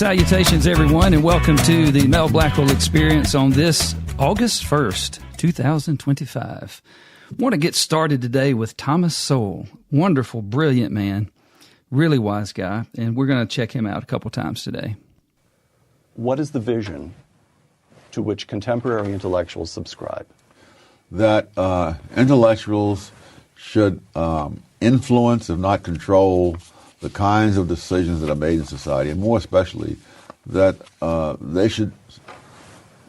Salutations, everyone, and welcome to the Mel Blackwell Experience on this August 1st, 2025. I want to get started today with Thomas Sowell. Wonderful, brilliant man, really wise guy, and we're going to check him out a couple times today. What is the vision to which contemporary intellectuals subscribe? That intellectuals should influence, if not control, the kinds of decisions that are made in society, and more especially that they should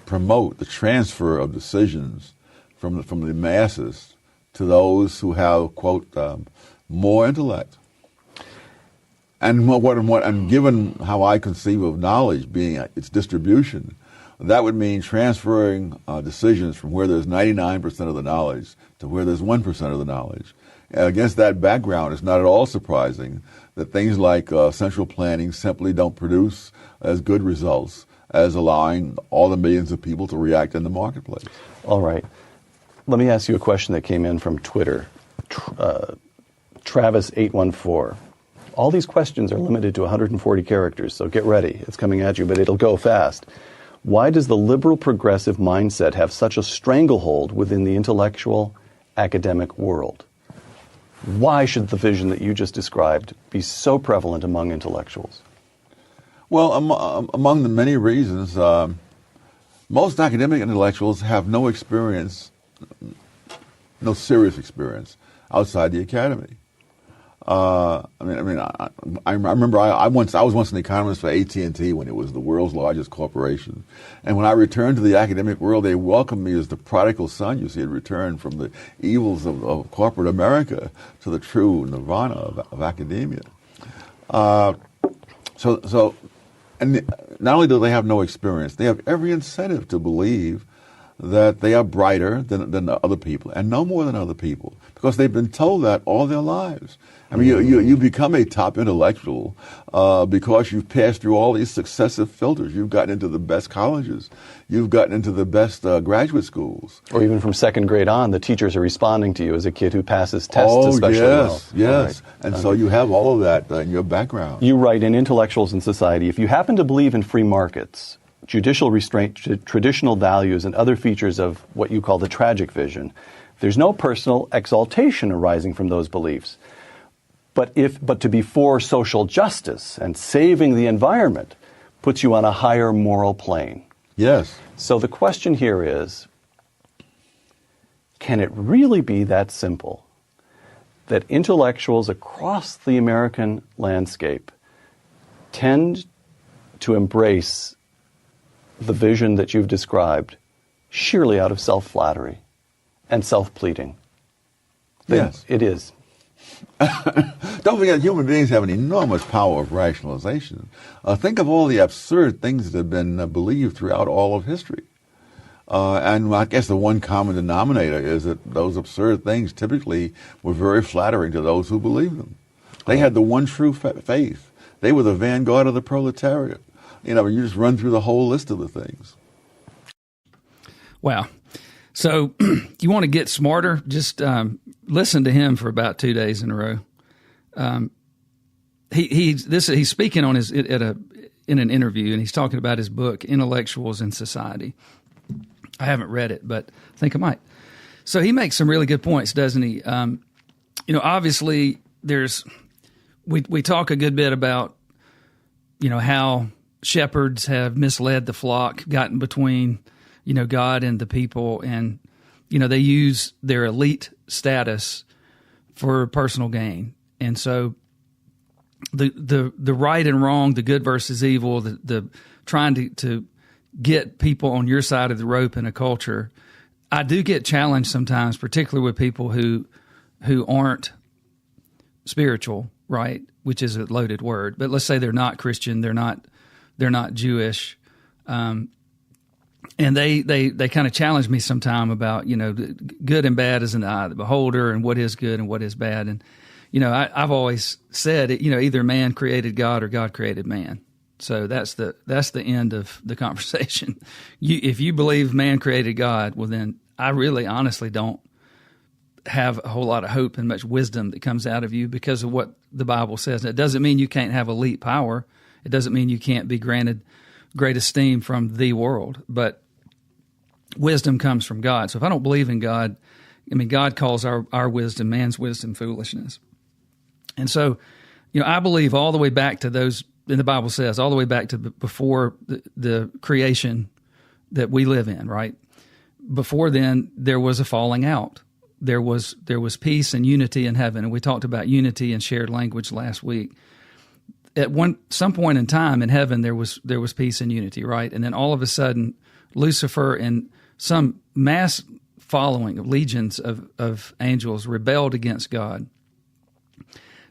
promote the transfer of decisions from the masses to those who have, quote, more intellect. And given how I conceive of knowledge being its distribution, that would mean transferring decisions from where there's 99% of the knowledge to where there's 1% of the knowledge. And against that background, it's not at all surprising that things like central planning simply don't produce as good results as allowing all the millions of people to react in the marketplace. All right. Let me ask you a question that came in from Twitter. Travis814. All these questions are limited to 140 characters, so get ready. It's coming at you, but it'll go fast. Why does the liberal progressive mindset have such a stranglehold within the intellectual academic world? Why should the vision that you just described be so prevalent among intellectuals? Well, among the many reasons, most academic intellectuals have no experience, no serious experience outside the academy. I remember I was once an economist for AT&T when it was the world's largest corporation, and when I returned to the academic world, they welcomed me as the prodigal son. You see, had returned from the evils of corporate America to the true nirvana of academia. And not only do they have no experience, they have every incentive to believe that they are brighter than other people and no more than other people, because they've been told that all their lives. I mean, you become a top intellectual because you've passed through all these successive filters. You've gotten into the best colleges. You've gotten into the best graduate schools. Or even from second grade on, the teachers are responding to you as a kid who passes tests especially well. Yes. Right. And so you have all of that in your background. You write in Intellectuals in Society, if you happen to believe in free markets, judicial restraint, traditional values, and other features of what you call the tragic vision, there's no personal exaltation arising from those beliefs. But to be for social justice and saving the environment puts you on a higher moral plane. Yes. So the question here is, can it really be that simple that intellectuals across the American landscape tend to embrace the vision that you've described sheerly out of self-flattery and self-pleading? Yes. It is. Don't forget, human beings have an enormous power of rationalization. Think of all the absurd things that have been believed throughout all of history. And I guess the one common denominator is that those absurd things typically were very flattering to those who believed them. They had the one true faith. They were the vanguard of the proletariat. You know, you just run through the whole list of the things. Wow. So you want to get smarter? Just listen to him for about 2 days in a row. He's speaking on in an interview, and he's talking about his book, Intellectuals in Society. I haven't read it, but I think I might. So he makes some really good points, doesn't he? Obviously we talk a good bit about, how shepherds have misled the flock, gotten between, God and the people, and, they use their elite status for personal gain. And so the right and wrong, the good versus evil, the trying to get people on your side of the rope in a culture, I do get challenged sometimes, particularly with people who aren't spiritual, right? Which is a loaded word, but let's say they're not Christian, they're not Jewish, and they kind of challenge me sometime about, good and bad is in the eye of the beholder, and what is good and what is bad. And, I've always said, either man created God or God created man. So that's the end of the conversation. If you believe man created God, well then I really honestly don't have a whole lot of hope and much wisdom that comes out of you because of what the Bible says. And it doesn't mean you can't have elite power It doesn't mean you can't be granted great esteem from the world, but wisdom comes from God. So if I don't believe in God, I mean, God calls our wisdom, man's wisdom, foolishness. And so, I believe all the way back to those, and the Bible says, all the way back to before the creation that we live in, right? Before then, there was a falling out. There was peace and unity in heaven, and we talked about unity and shared language last week. At some point in time in heaven, there was peace and unity, right? And then all of a sudden, Lucifer and some mass following of legions of angels rebelled against God.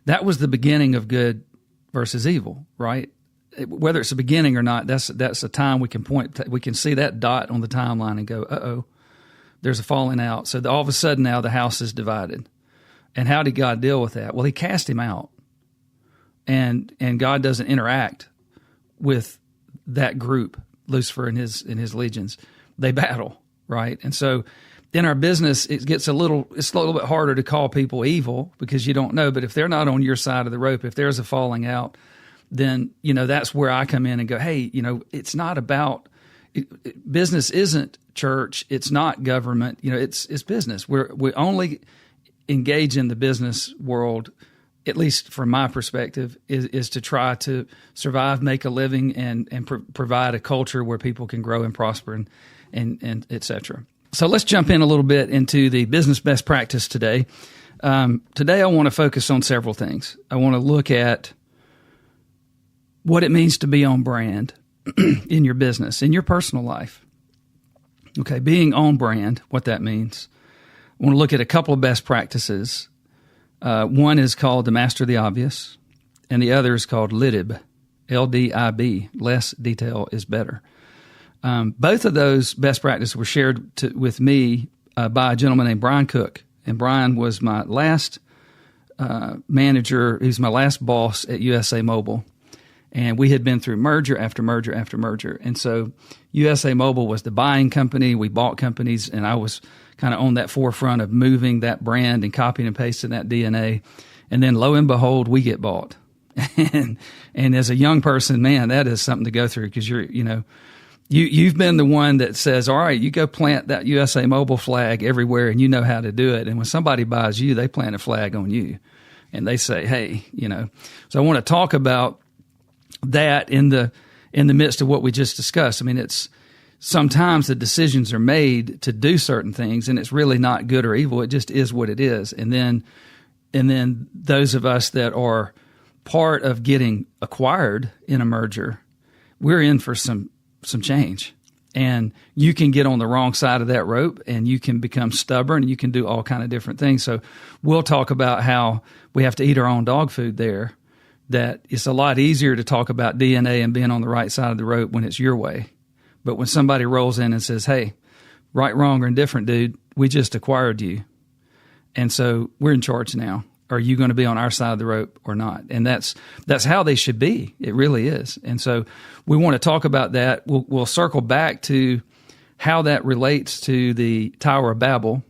That was the beginning of good versus evil, right? Whether it's a beginning or not, that's a time we can see that dot on the timeline and go, uh-oh, there's a falling out. So all of a sudden now the house is divided. And how did God deal with that? Well, he cast him out. And God doesn't interact with that group, Lucifer and his legions. They battle, right? And so in our business, it's a little bit harder to call people evil because you don't know. But if they're not on your side of the rope, if there's a falling out, then, that's where I come in and go, hey, it's not about business isn't church. It's not government. It's business. We only engage in the business world, at least from my perspective, is to try to survive, make a living, and provide a culture where people can grow and prosper and et cetera. So let's jump in a little bit into the business best practice today. Today I want to focus on several things. I want to look at what it means to be on brand in your business, in your personal life. Okay, being on brand, what that means. I want to look at a couple of best practices. One is called the Master the Obvious, and the other is called LDIB, LDIB, less detail is better. Both of those best practices were shared with me by a gentleman named Brian Cook, and Brian was my last manager. He was my last boss at USA Mobile, and we had been through merger after merger after merger. And so USA Mobile was the buying company. We bought companies, and I was kind of on that forefront of moving that brand and copying and pasting that DNA. And then lo and behold, we get bought. and as a young person, man, that is something to go through because you've been the one that says, all right, you go plant that USA Mobile flag everywhere and you know how to do it. And when somebody buys you, they plant a flag on you and they say, hey, So I want to talk about that in the midst of what we just discussed. I mean, it's sometimes the decisions are made to do certain things and it's really not good or evil. It just is what it is. And then those of us that are part of getting acquired in a merger, we're in for some change, and you can get on the wrong side of that rope and you can become stubborn and you can do all kind of different things. So we'll talk about how we have to eat our own dog food there, that it's a lot easier to talk about DNA and being on the right side of the rope when it's your way. But when somebody rolls in and says, hey, right, wrong, or indifferent, dude, we just acquired you. And so we're in charge now. Are you going to be on our side of the rope or not? And that's how they should be. It really is. And so we want to talk about that. We'll circle back to how that relates to the Tower of Babel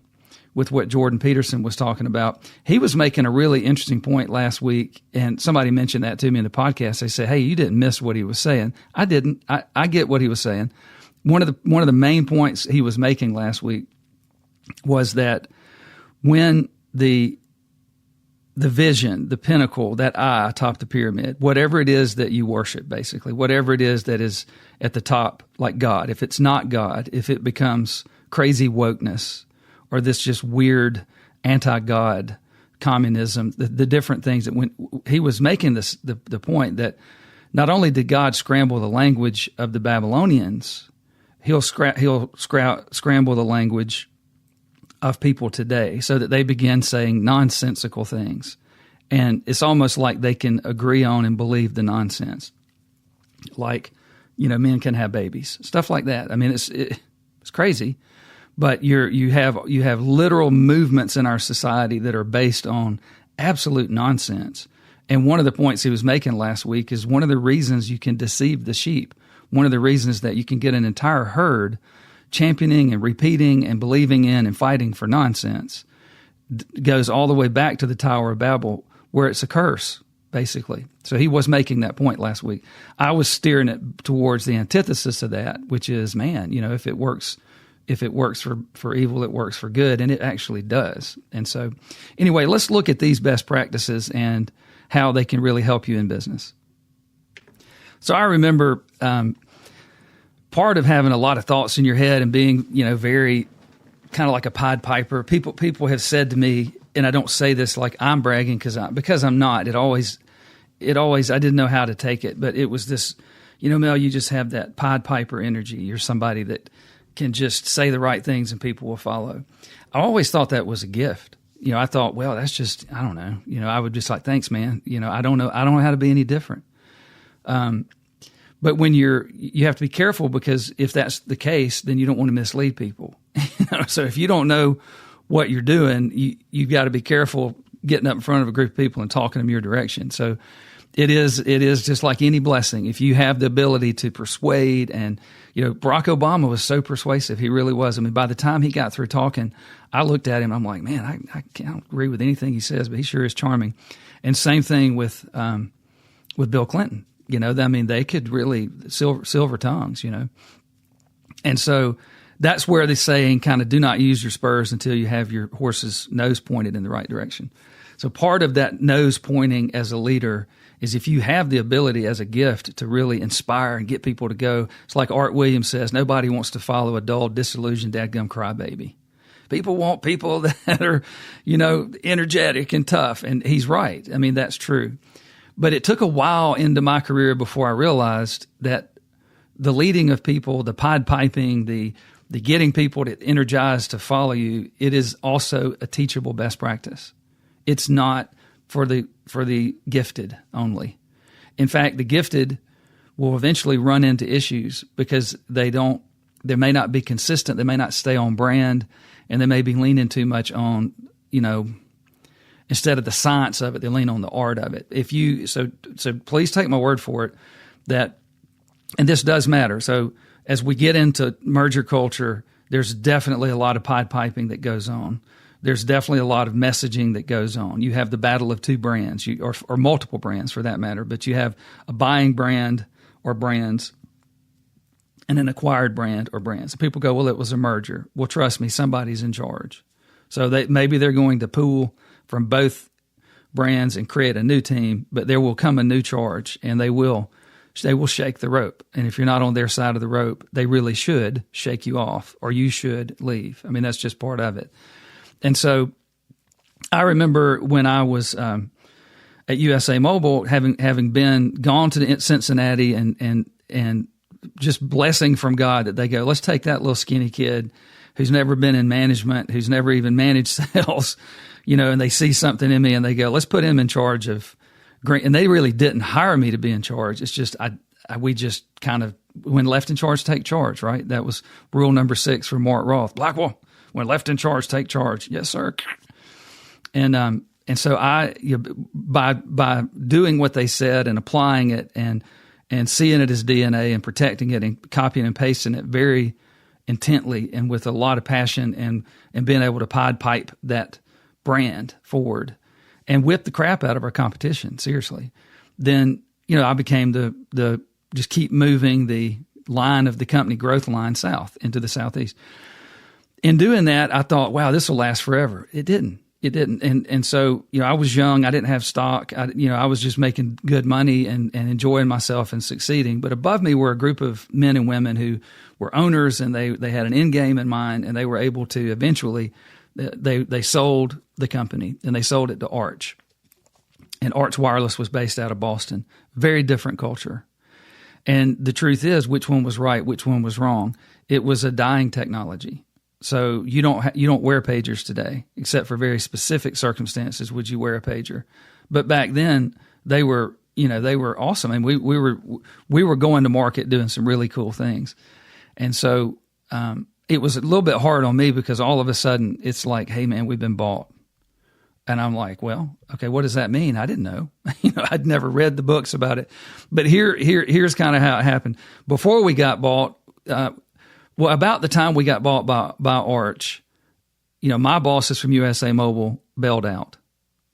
with what Jordan Peterson was talking about. He was making a really interesting point last week, and somebody mentioned that to me in the podcast. They said, hey, you didn't miss what he was saying. I didn't. I get what he was saying. One of the main points he was making last week was that when the vision, the pinnacle, that eye atop the pyramid, whatever it is that you worship, basically, whatever it is that is at the top, like God, if it's not God, if it becomes crazy wokeness or this just weird anti-God communism, the different things that when he was making this, the point that not only did God scramble the language of the Babylonians, he'll scramble the language of people today so that they begin saying nonsensical things. And it's almost like they can agree on and believe the nonsense. Like, men can have babies, stuff like that. I mean, it's crazy, but you have literal movements in our society that are based on absolute nonsense. And one of the points he was making last week is one of the reasons you can deceive the sheep. One of the reasons that you can get an entire herd championing and repeating and believing in and fighting for nonsense goes all the way back to the Tower of Babel, where it's a curse. basically. So he was making that point last week. I was steering it towards the antithesis of that, which is, man, if it works for evil, it works for good, and it actually does. And so anyway, let's look at these best practices and how they can really help you in business. So I remember part of having a lot of thoughts in your head and being, very kind of like a Pied Piper. People have said to me, and I don't say this like I'm bragging because I'm not. It always I didn't know how to take it, but it was this, Mel, you just have that Pied Piper energy. You're somebody that can just say the right things and people will follow. I always thought that was a gift. I thought, well, that's just, I don't know. I would just like, thanks, man. I don't know how to be any different. But when you have to be careful, because if that's the case, then you don't want to mislead people. So if you don't know what you're doing, you've got to be careful getting up in front of a group of people and talking them your direction. So it is just like any blessing. If you have the ability to persuade, and Barack Obama was so persuasive, he really was. I mean, by the time he got through talking, I looked at him, I'm like, man, I can't agree with anything he says, but he sure is charming. And same thing with Bill Clinton. They could really silver tongues, And so that's where the saying kind of do not use your spurs until you have your horse's nose pointed in the right direction. So part of that nose pointing as a leader is if you have the ability as a gift to really inspire and get people to go. It's like Art Williams says, nobody wants to follow a dull, disillusioned, dadgum crybaby. People want people that are, energetic and tough. And he's right. I mean, that's true. But it took a while into my career before I realized that the leading of people, the Pied Piping, the getting people to energize to follow you, it is also a teachable best practice. It's not for the gifted only. In fact, the gifted will eventually run into issues because they may not be consistent, they may not stay on brand, and they may be leaning too much on, instead of the science of it, they lean on the art of it. So please take my word for it that, and this does matter. So as we get into merger culture, there's definitely a lot of Pied Piping that goes on. There's definitely a lot of messaging that goes on. You have the battle of two brands, or multiple brands for that matter, but you have a buying brand or brands and an acquired brand or brands. So people go, well, it was a merger. Well, trust me, somebody's in charge. So maybe they're going to pool from both brands and create a new team, but there will come a new charge, and they will shake the rope. And if you're not on their side of the rope, they really should shake you off, or you should leave. I mean, that's just part of it. And so I remember when I was at USA Mobile, having gone to Cincinnati and just blessing from God that they go, let's take that little skinny kid who's never been in management, who's never even managed sales, and they see something in me and they go, let's put him in charge of green. And they really didn't hire me to be in charge. It's just, we just kind of, when left in charge, take charge, right? That was rule number 6 for Mark Roth. Blackwell, when left in charge, take charge. Yes, sir. And so by doing what they said and applying it and seeing it as DNA and protecting it and copying and pasting it very intently and with a lot of passion and being able to Pied Pipe that brand forward and whip the crap out of our competition, seriously, then, I became the just keep moving the line of the company growth line south into the southeast. In doing that, I thought, wow, this will last forever. It didn't. And so, I was young. I didn't have stock. I was just making good money and enjoying myself and succeeding. But above me were a group of men and women who were owners, and they had an end game in mind, and they were able to eventually, they sold the company, and they sold it to Arch. And Arch Wireless was based out of Boston. Very different culture. And the truth is, which one was right, which one was wrong? It was a dying technology. So you don't wear pagers today, except for very specific circumstances would you wear a pager. But back then they were awesome. And we were going to market doing some really cool things. And so it was a little bit hard on me because all of a sudden it's like, hey man, we've been bought. And I'm like, well, okay, what does that mean? I didn't know. I'd never read the books about it. But here's kind of how it happened. Before we got bought, about the time we got bought by Arch, my bosses from USA Mobile bailed out.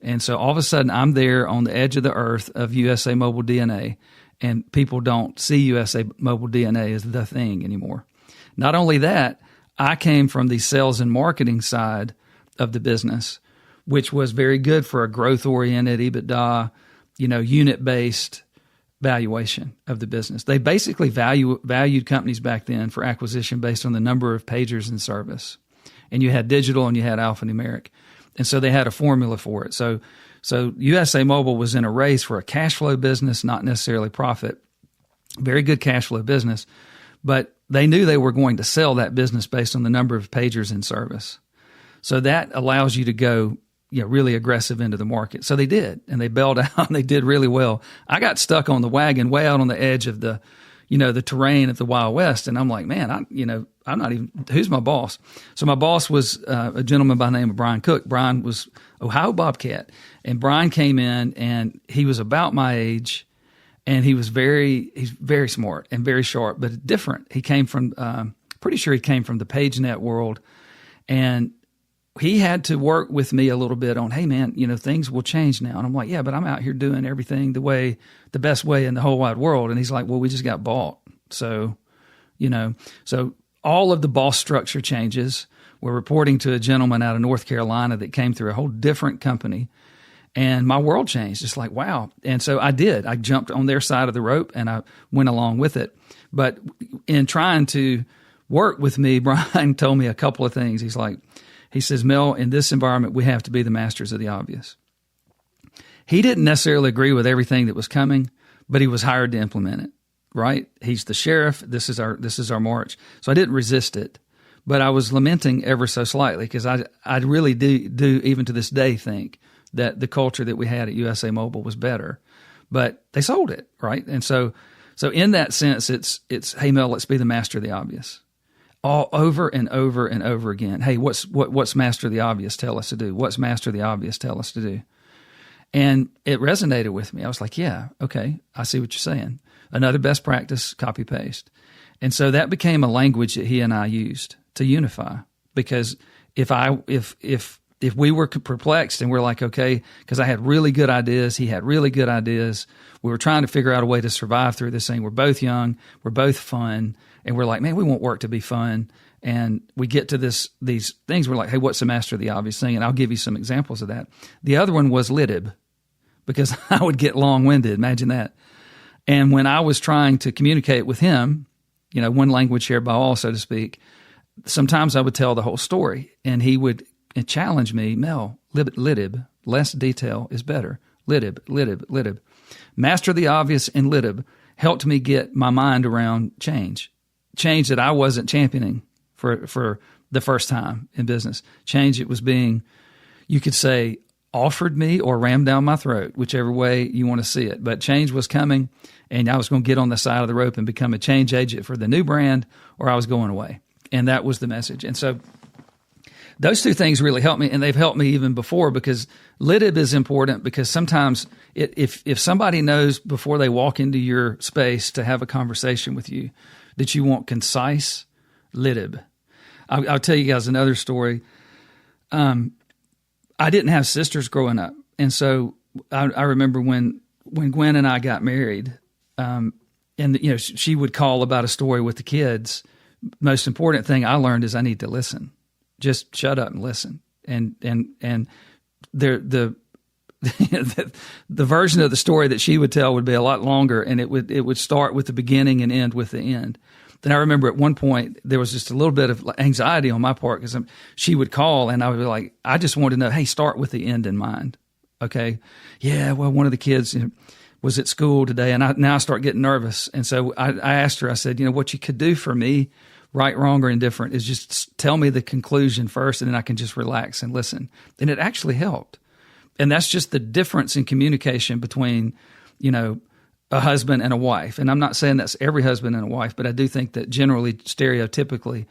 And so all of a sudden I'm there on the edge of the earth of USA Mobile DNA, and people don't see USA Mobile DNA as the thing anymore. Not only that, I came from the sales and marketing side of the business, which was very good for a growth-oriented EBITDA, unit-based valuation of the business. They basically valued companies back then for acquisition based on the number of pagers in service. And you had digital and you had alphanumeric. And so they had a formula for it. So USA Mobile was in a race for a cash flow business, not necessarily profit. Very good cash flow business. But they knew they were going to sell that business based on the number of pagers in service. So that allows you to go really aggressive into the market. So they did, and they bailed out, and they did really well. I got stuck on the wagon way out on the edge of the terrain of the Wild West, and I'm like, man, I'm not even, who's my boss? So my boss was a gentleman by the name of Brian Cook. Brian was Ohio Bobcat, and Brian came in, and he was about my age, and he's very smart and very sharp, but different. He came from, pretty sure he came from the PageNet world, and he had to work with me a little bit on, hey man, things will change now. And I'm like, yeah, but I'm out here doing everything the best way in the whole wide world. And he's like, well, we just got bought. So, so all of the boss structure changes. We're reporting to a gentleman out of North Carolina that came through a whole different company. And my world changed. It's like, wow. And so I did. I jumped on their side of the rope and I went along with it. But in trying to work with me, Brian told me a couple of things. He says, Mel, in this environment, we have to be the masters of the obvious. He didn't necessarily agree with everything that was coming, but he was hired to implement it, right? He's the sheriff. This is our march. So I didn't resist it, but I was lamenting ever so slightly because I really do even to this day think that the culture that we had at USA Mobile was better, but they sold it, right? And so in that sense, it's hey Mel, let's be the master of the obvious. All over and over and over again. Hey, what's master of the obvious tell us to do? What's master of the obvious tell us to do? And it resonated with me. I was like, yeah, okay, I see what you're saying. Another best practice, copy paste. And so that became a language that he and I used to unify. Because if we were perplexed and we're like, okay, because I had really good ideas, he had really good ideas, we were trying to figure out a way to survive through this thing. We're both young, we're both fun, and we're like, man, we want work to be fun. And we get to these things, we're like, hey, what's the master of the obvious thing? And I'll give you some examples of that. The other one was LDIB, because I would get long-winded, imagine that. And when I was trying to communicate with him, one language shared by all, so to speak, sometimes I would tell the whole story, and he would challenge me, Mel, LDIB, less detail is better. LDIB. Master of the obvious and LDIB helped me get my mind around change that I wasn't championing for the first time in business. Change that was being, you could say, offered me or rammed down my throat, whichever way you want to see it. But change was coming, and I was going to get on the side of the rope and become a change agent for the new brand, or I was going away. And that was the message. And so those two things really helped me, and they've helped me even before, because LDIB is important, because sometimes if somebody knows before they walk into your space to have a conversation with you that you want concise, LDIB. I'll tell you guys another story. I didn't have sisters growing up, and so I remember when Gwen and I got married, and she would call about a story with the kids. Most important thing I learned is I need to listen. Just shut up and listen. And the version of the story that she would tell would be a lot longer, and it would start with the beginning and end with the end. Then I remember at one point there was just a little bit of anxiety on my part, because she would call and I would be like, I just wanted to know, hey, start with the end in mind. Okay. Yeah. Well, one of the kids was at school today, and now I start getting nervous. And so I asked her, I said, what you could do for me, right, wrong, or indifferent, is just tell me the conclusion first, and then I can just relax and listen. And it actually helped. And that's just the difference in communication between, a husband and a wife. And I'm not saying that's every husband and a wife, but I do think that generally, stereotypically,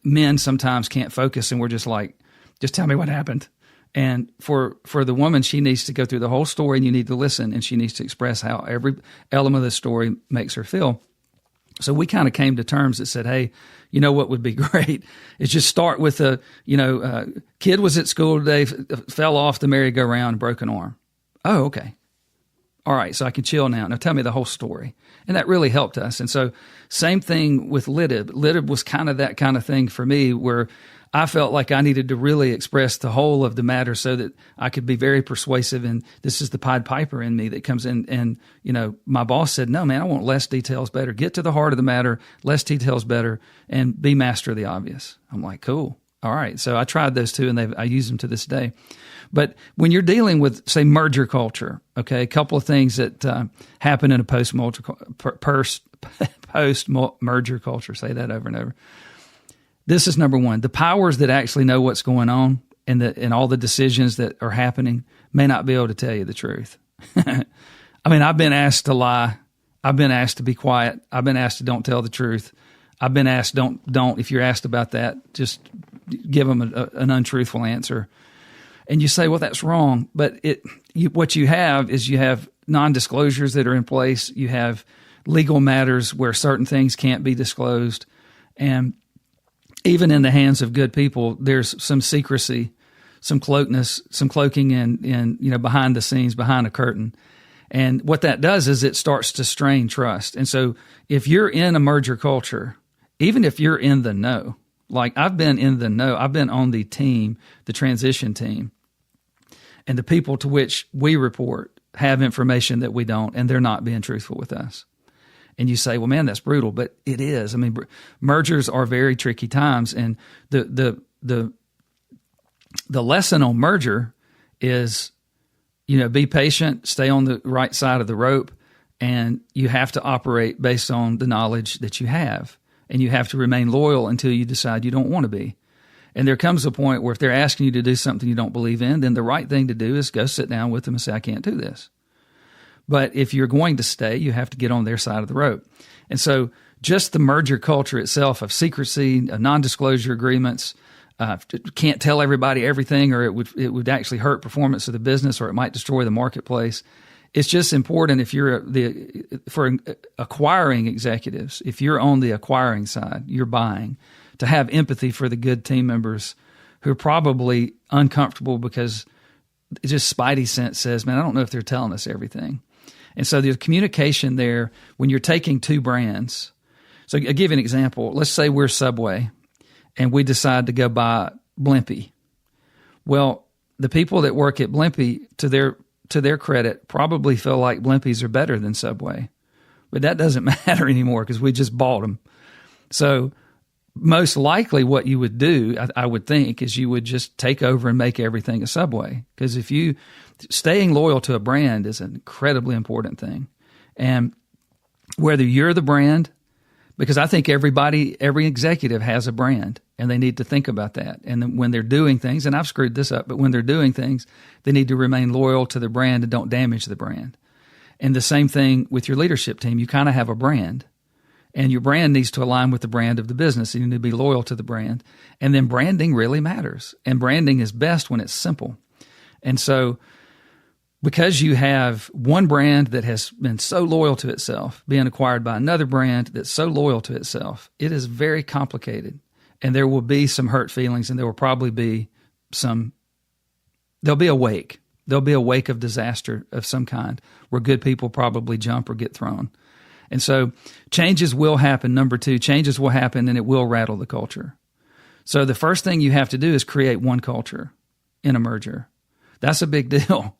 men sometimes can't focus, and we're just like, just tell me what happened. And for the woman, she needs to go through the whole story, and you need to listen, and she needs to express how every element of the story makes her feel. So we kind of came to terms that said, hey, you know what would be great is just start with kid was at school today, fell off the merry-go-round and broke an arm. Oh, okay. All right, so I can chill now. Now tell me the whole story. And that really helped us. And so same thing with LDIB. LDIB was kind of that kind of thing for me where I felt like I needed to really express the whole of the matter so that I could be very persuasive. And this is the Pied Piper in me that comes in. And, my boss said, no, man, I want less details better. Get to the heart of the matter, less details better, and be master of the obvious. I'm like, cool. All right. So I tried those two, and I use them to this day. But when you're dealing with, say, merger culture, okay, a couple of things that happen in a post-merger culture, say that over and over. This is number one. The powers that actually know what's going on and all the decisions that are happening may not be able to tell you the truth. I mean, I've been asked to lie. I've been asked to be quiet. I've been asked to don't tell the truth. I've been asked, don't, if you're asked about that, just give them an untruthful answer. And you say, well, that's wrong. But what you have is you have non-disclosures that are in place. You have legal matters where certain things can't be disclosed. And even in the hands of good people, there's some secrecy, some cloaking in behind the scenes, behind a curtain. And what that does is it starts to strain trust. And so if you're in a merger culture, even if you're in the know, like I've been in the know, I've been on the team, the transition team, and the people to which we report have information that we don't, and they're not being truthful with us. And you say, well, man, that's brutal, but it is. I mean, mergers are very tricky times, and the lesson on merger is, be patient, stay on the right side of the rope, and you have to operate based on the knowledge that you have, and you have to remain loyal until you decide you don't want to be. And there comes a point where if they're asking you to do something you don't believe in, then the right thing to do is go sit down with them and say, I can't do this. But if you're going to stay, you have to get on their side of the rope. And so just the merger culture itself of secrecy, of non-disclosure agreements, can't tell everybody everything, or it would actually hurt performance of the business, or it might destroy the marketplace. It's just important if you're for acquiring executives, if you're on the acquiring side, you're buying, to have empathy for the good team members who are probably uncomfortable because just spidey sense says, man, I don't know if they're telling us everything. And so the communication there, when you're taking two brands. So I'll give you an example. Let's say we're Subway and we decide to go buy Blimpie. Well, the people that work at Blimpie, to their credit, probably feel like Blimpies are better than Subway. But that doesn't matter anymore because we just bought them. So most likely what you would do, I would think, is you would just take over and make everything a Subway. Because staying loyal to a brand is an incredibly important thing. And whether you're the brand, because I think every executive has a brand, and they need to think about that. And then when they're doing things, and I've screwed this up, but when they're doing things, they need to remain loyal to the brand and don't damage the brand. And the same thing with your leadership team. You kind of have a brand. And your brand needs to align with the brand of the business. You need to be loyal to the brand. And then branding really matters. And branding is best when it's simple. And so because you have one brand that has been so loyal to itself, being acquired by another brand that's so loyal to itself, it is very complicated. And there will be some hurt feelings, and there will probably be there'll be a wake. There'll be a wake of disaster of some kind where good people probably jump or get thrown. And so changes will happen. Number two, changes will happen, and it will rattle the culture. So the first thing you have to do is create one culture in a merger. That's a big deal.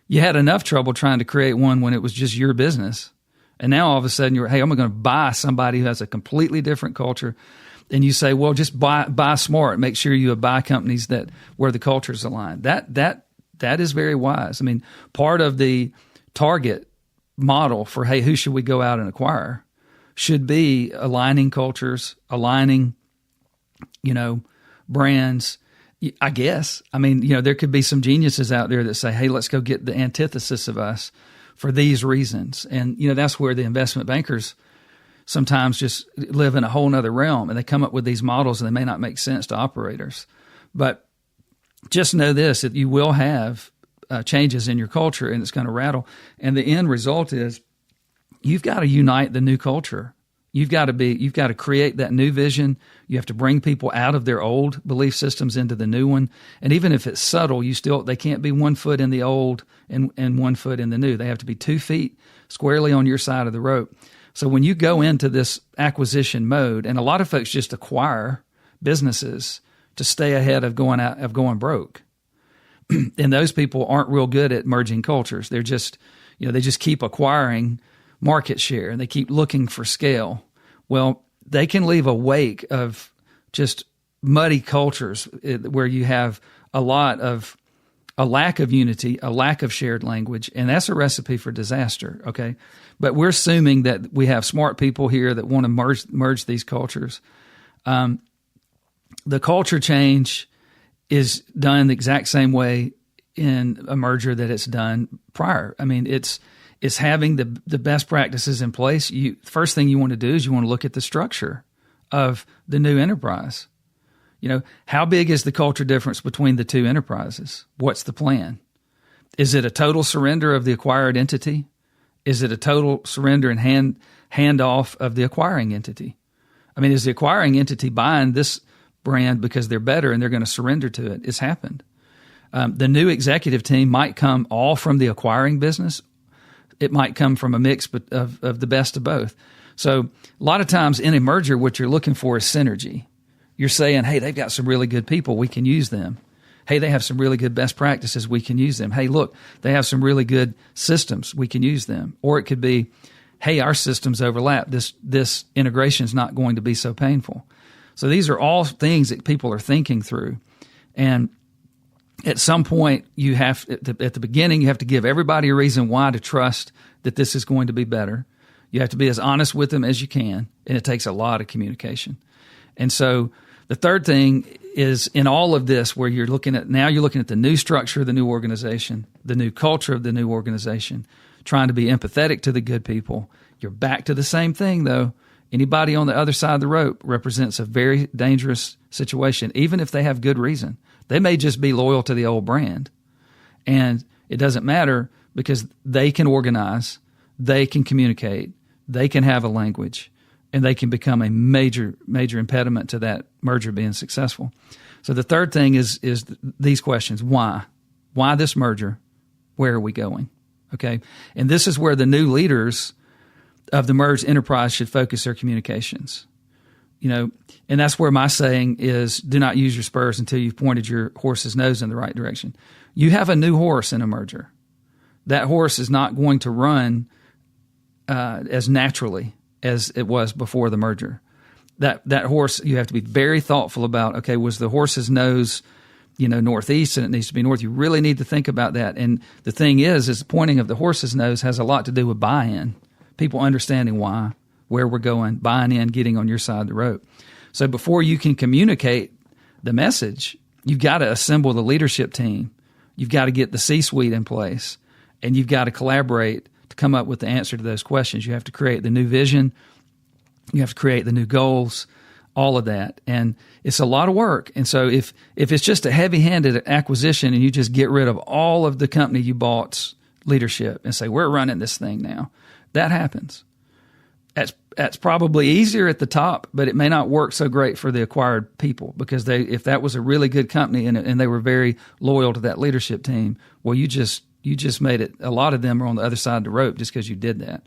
You had enough trouble trying to create one when it was just your business. And now all of a sudden hey, I'm going to buy somebody who has a completely different culture. And you say, well, just buy smart. Make sure you buy companies where the culture's aligned. That is very wise. I mean, part of the target model for, hey, who should we go out and acquire should be aligning cultures, aligning, brands, I guess. I mean, there could be some geniuses out there that say, hey, let's go get the antithesis of us for these reasons. And, that's where the investment bankers sometimes just live in a whole nother realm, and they come up with these models and they may not make sense to operators. But just know this, that you will have changes in your culture, and it's going to rattle. And the end result is you've got to unite the new culture You've got to create that new vision. You have to bring people out of their old belief systems into the new one. And even if it's subtle, they can't be 1 foot in the old and 1 foot in the new. They have to be 2 feet squarely on your side of the rope. So when you go into this acquisition mode, and a lot of folks just acquire businesses to stay ahead of going broke. And those people aren't real good at merging cultures. They're just, they just keep acquiring market share and they keep looking for scale. Well, they can leave a wake of just muddy cultures where you have a lack of unity, a lack of shared language, and that's a recipe for disaster, okay? But we're assuming that we have smart people here that want to merge these cultures. The culture change is done the exact same way in a merger that it's done prior. I mean, it's having the best practices in place. First thing you want to do is you want to look at the structure of the new enterprise. How big is the culture difference between the two enterprises? What's the plan? Is it a total surrender of the acquired entity? Is it a total surrender and handoff of the acquiring entity? I mean, is the acquiring entity buying this brand because they're better and they're going to surrender to it? It's happened. The new executive team might come all from the acquiring business. It might come from a mix of the best of both. So a lot of times in a merger, what you're looking for is synergy. You're saying, hey, they've got some really good people. We can use them. Hey, they have some really good best practices. We can use them. Hey, look, they have some really good systems. We can use them. Or it could be, hey, our systems overlap. This integration is not going to be so painful. So these are all things that people are thinking through. And at some point, at the beginning, you have to give everybody a reason why to trust that this is going to be better. You have to be as honest with them as you can, and it takes a lot of communication. And so the third thing is in all of this where you're looking at the new structure of the new organization, the new culture of the new organization, trying to be empathetic to the good people. You're back to the same thing, though. Anybody on the other side of the rope represents a very dangerous situation, even if they have good reason. They may just be loyal to the old brand. And it doesn't matter because they can organize, they can communicate, they can have a language, and they can become a major, major impediment to that merger being successful. So the third thing is these questions. Why? Why this merger? Where are we going? Okay. And this is where the new leaders of the merged enterprise should focus their communications. And that's where my saying is, do not use your spurs until you've pointed your horse's nose in the right direction. You have a new horse in a merger. That horse is not going to run as naturally as it was before the merger. That horse, you have to be very thoughtful about, okay, was the horse's nose, northeast and it needs to be north? You really need to think about that. And the thing is the pointing of the horse's nose has a lot to do with buy-in. People understanding why, where we're going, buying in, getting on your side of the rope. So before you can communicate the message, you've got to assemble the leadership team. You've got to get the C-suite in place, and you've got to collaborate to come up with the answer to those questions. You have to create the new vision. You have to create the new goals, all of that. And it's a lot of work. And so if it's just a heavy-handed acquisition and you just get rid of all of the company you bought's leadership and say, we're running this thing now, that happens. That's probably easier at the top, but it may not work so great for the acquired people because if that was a really good company and they were very loyal to that leadership team, well, you just made it. A lot of them are on the other side of the rope just because you did that.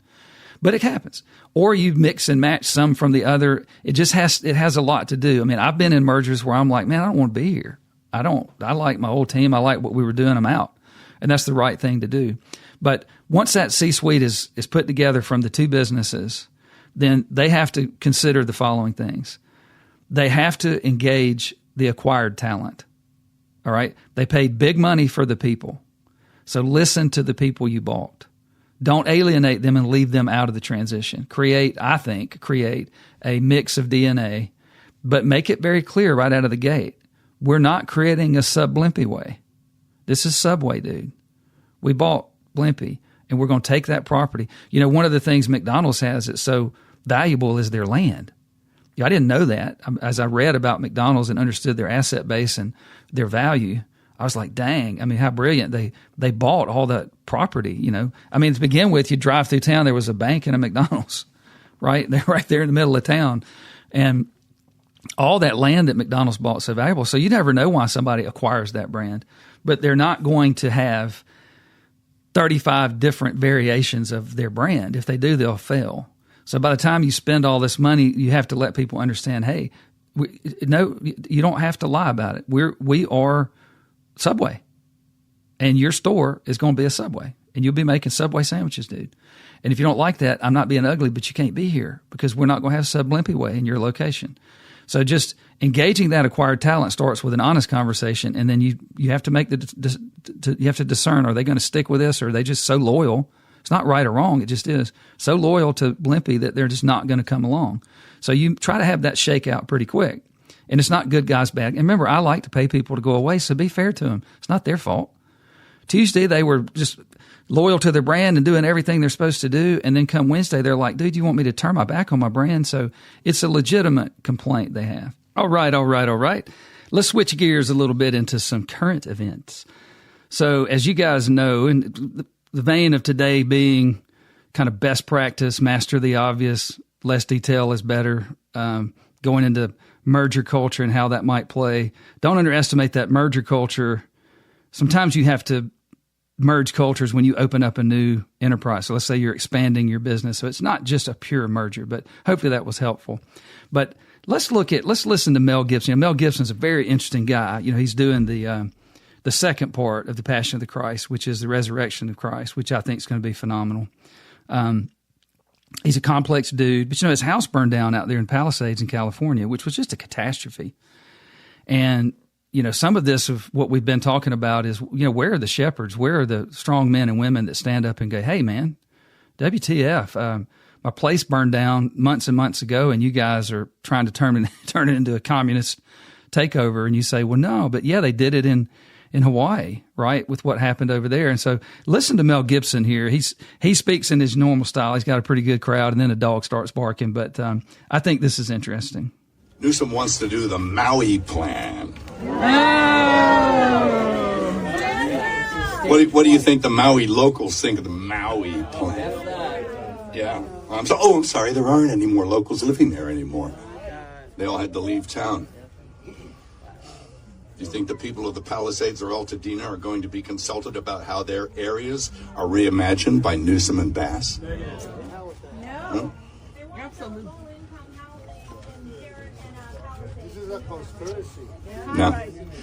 But it happens. Or you mix and match some from the other. It has a lot to do. I mean, I've been in mergers where I'm like, man, I don't want to be here. I like my old team. I like what we were doing. I'm out. And that's the right thing to do. But once that C-suite is put together from the two businesses, then they have to consider the following things. They have to engage the acquired talent. All right? They paid big money for the people. So listen to the people you bought. Don't alienate them and leave them out of the transition. Create a mix of DNA, but make it very clear right out of the gate. We're not creating a sub-Blimpie way. This is Subway, dude. We bought Blimpie, and we're going to take that property. One of the things McDonald's has that's so valuable is their land. I didn't know that. As I read about McDonald's and understood their asset base and their value, I was like, dang, I mean, how brilliant. They bought all that property, I mean, to begin with, you drive through town, there was a bank and a McDonald's. right? They're right there in the middle of town. And all that land that McDonald's bought is so valuable. So you never know why somebody acquires that brand. But they're not going to have 35 different variations of their brand. If they do, they'll fail. So by the time you spend all this money, you have to let people understand, hey, no, you don't have to lie about it. We are Subway, and your store is going to be a Subway, and you'll be making Subway sandwiches, dude. And if you don't like that, I'm not being ugly, but you can't be here because we're not going to have Sub Limpy Way in your location. So just engaging that acquired talent starts with an honest conversation, and then you have to make you have to discern: are they going to stick with this, or are they just so loyal? It's not right or wrong; it just is so loyal to Blimpie that they're just not going to come along. So you try to have that shakeout pretty quick, and it's not good guys bad. And remember, I like to pay people to go away, so be fair to them. It's not their fault. Tuesday they were just loyal to their brand and doing everything they're supposed to do, and then come Wednesday they're like, dude, you want me to turn my back on my brand? So it's a legitimate complaint they have. All right. Let's switch gears a little bit into some current events. So as you guys know, in the vein of today being kind of best practice, master the obvious, less detail is better, going into merger culture and how that might play. Don't underestimate that merger culture. Sometimes you have to merge cultures when you open up a new enterprise. So let's say you're expanding your business. So it's not just a pure merger, but hopefully that was helpful. But let's listen to Mel Gibson. Mel Gibson's a very interesting guy. He's doing the second part of the Passion of the Christ, which is the resurrection of Christ, which I think is going to be phenomenal. He's a complex dude, but his house burned down out there in Palisades in California, which was just a catastrophe. And some of this of what we've been talking about is, where are the shepherds? Where are the strong men and women that stand up and go, hey, man, WTF, my place burned down months and months ago, and you guys are trying to turn it into a communist takeover. And you say, well, no, but yeah, they did it in Hawaii, right, with what happened over there. And so listen to Mel Gibson here. He speaks in his normal style. He's got a pretty good crowd, and then a dog starts barking. But I think this is interesting. Newsom wants to do the Maui plan. What do you think the Maui locals think of the Maui plan? Yeah. I'm sorry, there aren't any more locals living there anymore. They all had to leave town. Do you think the people of the Palisades or Altadena are going to be consulted about how their areas are reimagined by Newsom and Bass? No. Absolutely. No.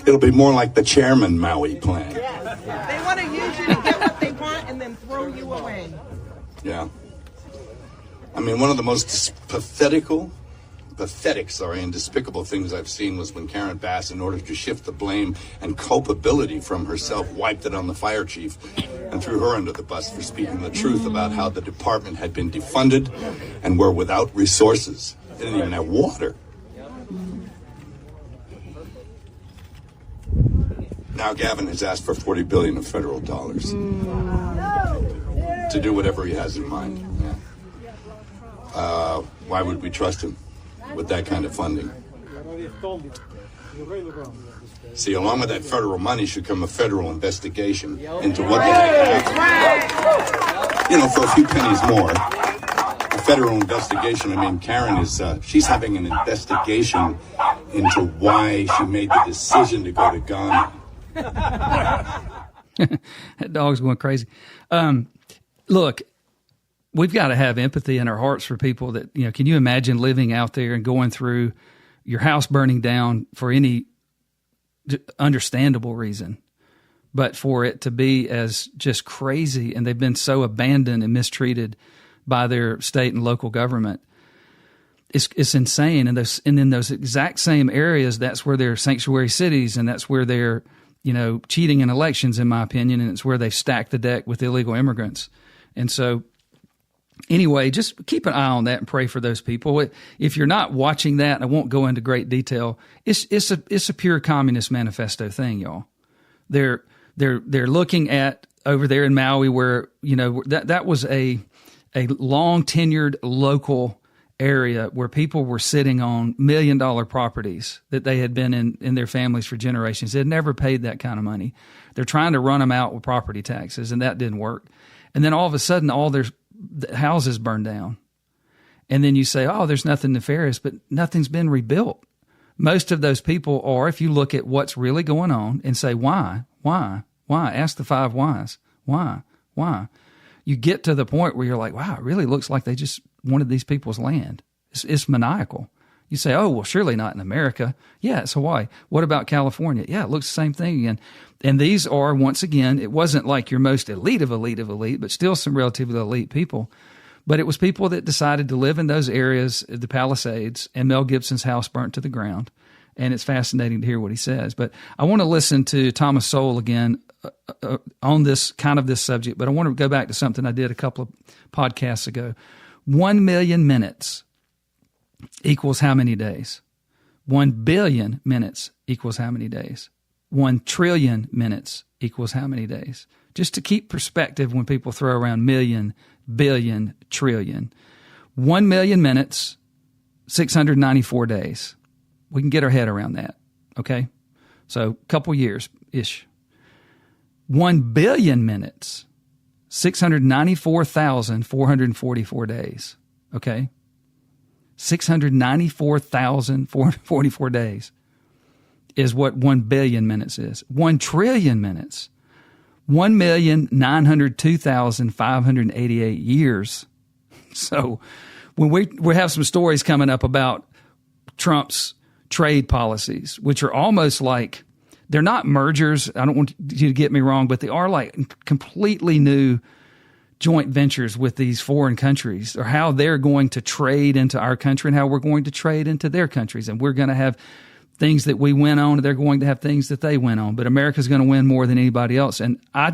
It'll be more like the chairman Maui plan. They want to use you to get what they want and then throw you away. Yeah. I mean, one of the most pathetic and despicable things I've seen was when Karen Bass, in order to shift the blame and culpability from herself, wiped it on the fire chief and threw her under the bus for speaking the truth about how the department had been defunded and were without resources. They didn't even have water. Now Gavin has asked for $40 billion of federal dollars to do whatever he has in mind. Yeah. Why would we trust him with that kind of funding? See, along with that federal money should come a federal investigation into what the heck happened. For a few pennies more. A federal investigation. I mean, Karen is, she's having an investigation into why she made the decision to go to Ghana. That dog's going crazy. Look, we've got to have empathy in our hearts for people that, can you imagine living out there and going through your house burning down for any understandable reason, but for it to be as just crazy, and they've been so abandoned and mistreated by their state and local government. It's insane. And in those exact same areas, that's where they're sanctuary cities, and that's where they're, cheating in elections, in my opinion, and it's where they've stacked the deck with illegal immigrants. And so anyway, just keep an eye on that and pray for those people. If you're not watching that, and I won't go into great detail, it's a pure communist manifesto thing, y'all. They're looking at over there in Maui where, that was a long tenured local area where people were sitting on $1 million properties that they had been in their families for generations. They had never paid that kind of money. They're trying to run them out with property taxes, and that didn't work. And then all of a sudden, all their houses burned down. And then you say, oh, there's nothing nefarious, but nothing's been rebuilt. Most of those people are, if you look at what's really going on and say, why? Ask the 5 whys. Why? You get to the point where you're like, wow, it really looks like they just wanted these people's land. It's maniacal. You say, oh, well, surely not in America. Yeah, it's Hawaii. What about California? Yeah, it looks the same thing again. And these are, once again, it wasn't like your most elite of elite, but still some relatively elite people. But it was people that decided to live in those areas, the Palisades, and Mel Gibson's house burnt to the ground. And it's fascinating to hear what he says. But I want to listen to Thomas Sowell again on this subject, but I want to go back to something I did a couple of podcasts ago. 1 million minutes equals how many days? 1 billion minutes equals how many days? 1 trillion minutes equals how many days? Just to keep perspective when people throw around million, billion, trillion. 1 million minutes, 694 days. We can get our head around that, okay? So a couple years-ish. 1 billion minutes, 694,444 days, okay? 694,444 days is what 1 billion minutes is. 1 trillion minutes, 1,902,588 years. So when we have some stories coming up about Trump's trade policies, which are almost like, they're not mergers. I don't want you to get me wrong, but they are like completely new joint ventures with these foreign countries, or how they're going to trade into our country and how we're going to trade into their countries. And we're going to have things that we win on, and they're going to have things that they win on. But America's going to win more than anybody else. And I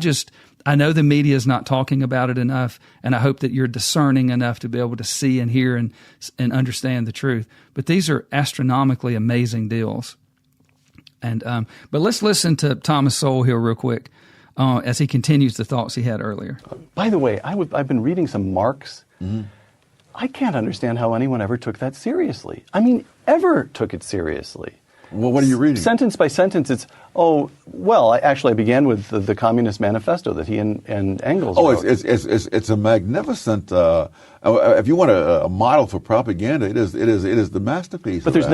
know the media is not talking about it enough, and I hope that you're discerning enough to be able to see and hear and understand the truth. But these are astronomically amazing deals. And but let's listen to Thomas Sowell here real quick as he continues the thoughts he had earlier. By the way, I've been reading some Marx. Mm-hmm. I can't understand how anyone ever took that seriously. I mean, ever took it seriously. Well, what are you reading? Sentence by sentence, it's, I began with the Communist Manifesto that he and Engels wrote. It's a magnificent, if you want a model for propaganda, it is the masterpiece. But there's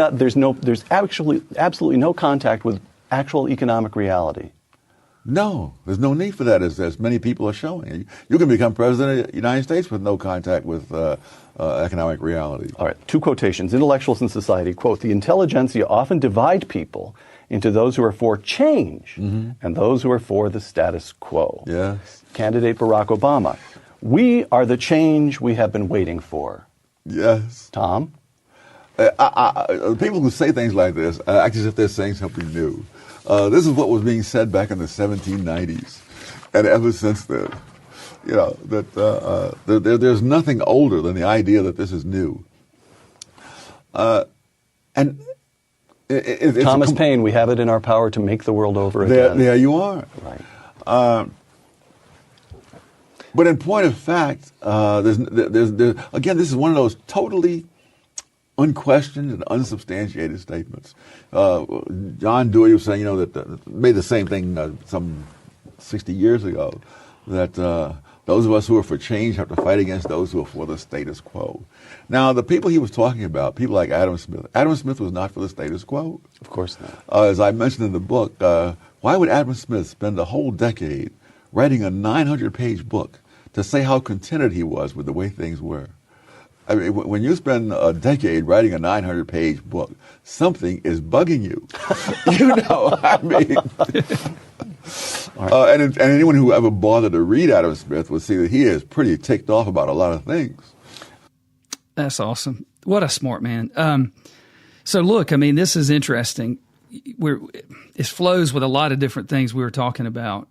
absolutely no contact with actual economic reality. No, there's no need for that, as many people are showing. You can become president of the United States with no contact with economic reality. All right, 2 quotations. Intellectuals in society, quote, "The intelligentsia often divide people into those who are for change and those who are for the status quo." Yes. Candidate Barack Obama, "We are the change we have been waiting for." Yes. Tom? People who say things like this act as if they're saying something new. This is what was being said back in the 1790s, and ever since then, there's nothing older than the idea that this is new. And Thomas Payne, we have it in our power to make the world over again. There you are. Right. But in point of fact, there's again, this is one of those totally unquestioned and unsubstantiated statements. John Dewey was saying, that made the same thing some 60 years ago, that those of us who are for change have to fight against those who are for the status quo. Now, the people he was talking about, people like Adam Smith was not for the status quo. Of course not. As I mentioned in the book, why would Adam Smith spend a whole decade writing a 900-page book to say how contented he was with the way things were? I mean, when you spend a decade writing a 900-page book, something is bugging you. I mean. And anyone who ever bothered to read Adam Smith would see that he is pretty ticked off about a lot of things. That's awesome. What a smart man. So look, I mean, this is interesting. It flows with a lot of different things we were talking about.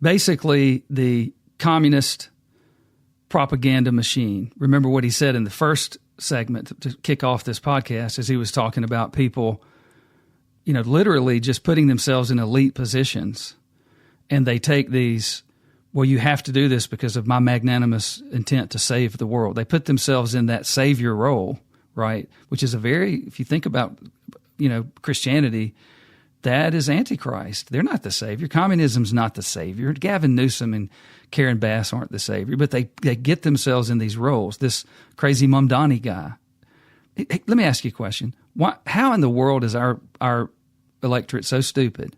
Basically, the communist propaganda machine. Remember what he said in the first segment to kick off this podcast, as he was talking about people, literally just putting themselves in elite positions, and they take these, well, you have to do this because of my magnanimous intent to save the world. They put themselves in that savior role, right? Which is if you think about, Christianity, that is Antichrist. They're not the Savior. Communism's not the Savior. Gavin Newsom and Karen Bass aren't the Savior, but they get themselves in these roles. This crazy Mamdani guy. Hey, let me ask you a question. How in the world is our electorate so stupid?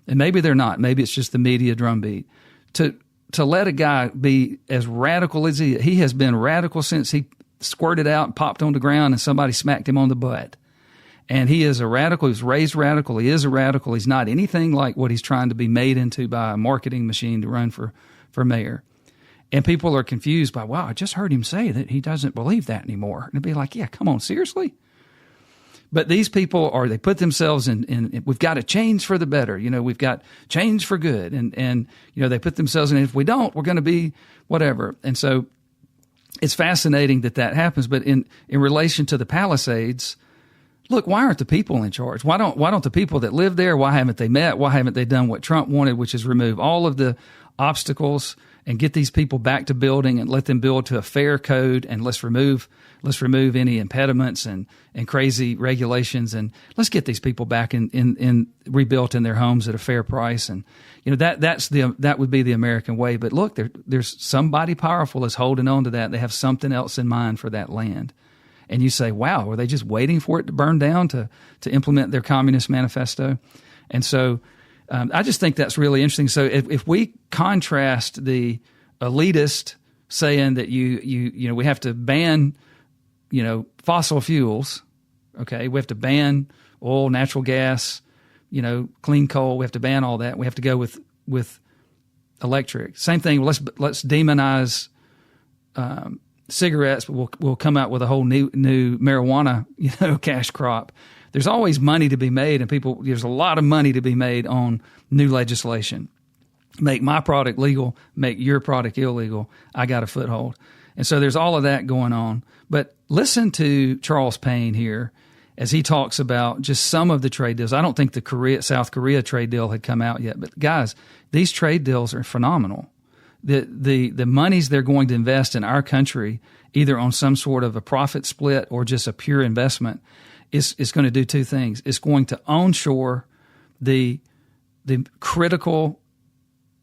And maybe they're not. Maybe it's just the media drumbeat. To let a guy be as radical as he has been radical since he squirted out and popped on the ground and somebody smacked him on the butt. And he is a radical. He was raised radical. He is a radical. He's not anything like what he's trying to be made into by a marketing machine to run for mayor. And people are confused by, wow, I just heard him say that he doesn't believe that anymore. And it'd be like, yeah, come on, seriously? But these people they put themselves in we've got to change for the better. We've got change for good. And they put themselves in, if we don't, we're going to be whatever. And so it's fascinating that happens. But in relation to the Palisades, look, why aren't the people in charge? Why don't the people that live there, why haven't they met? Why haven't they done what Trump wanted, which is remove all of the obstacles and get these people back to building and let them build to a fair code, and let's remove any impediments and crazy regulations, and let's get these people back in rebuilt in their homes at a fair price. And that would be the American way. But look, there's somebody powerful is holding on to that. They have something else in mind for that land. And you say, wow, were they just waiting for it to burn down to implement their communist manifesto? And so I just think that's really interesting. So if we contrast the elitist saying that we have to ban fossil fuels, okay, we have to ban oil, natural gas, clean coal, we have to ban all that. We have to go with electric. Same thing. Let's demonize cigarettes, but we'll come out with a whole new marijuana cash crop. There's always money to be made, and there's a lot of money to be made on new legislation. Make my product legal, make your product illegal. I got a foothold. And so there's all of that going on. But listen to Charles Payne here as he talks about just some of the trade deals. I don't think the South Korea trade deal had come out yet, but guys, these trade deals are phenomenal. The monies they're going to invest in our country, either on some sort of a profit split or just a pure investment, is going to do two things. It's going to onshore the critical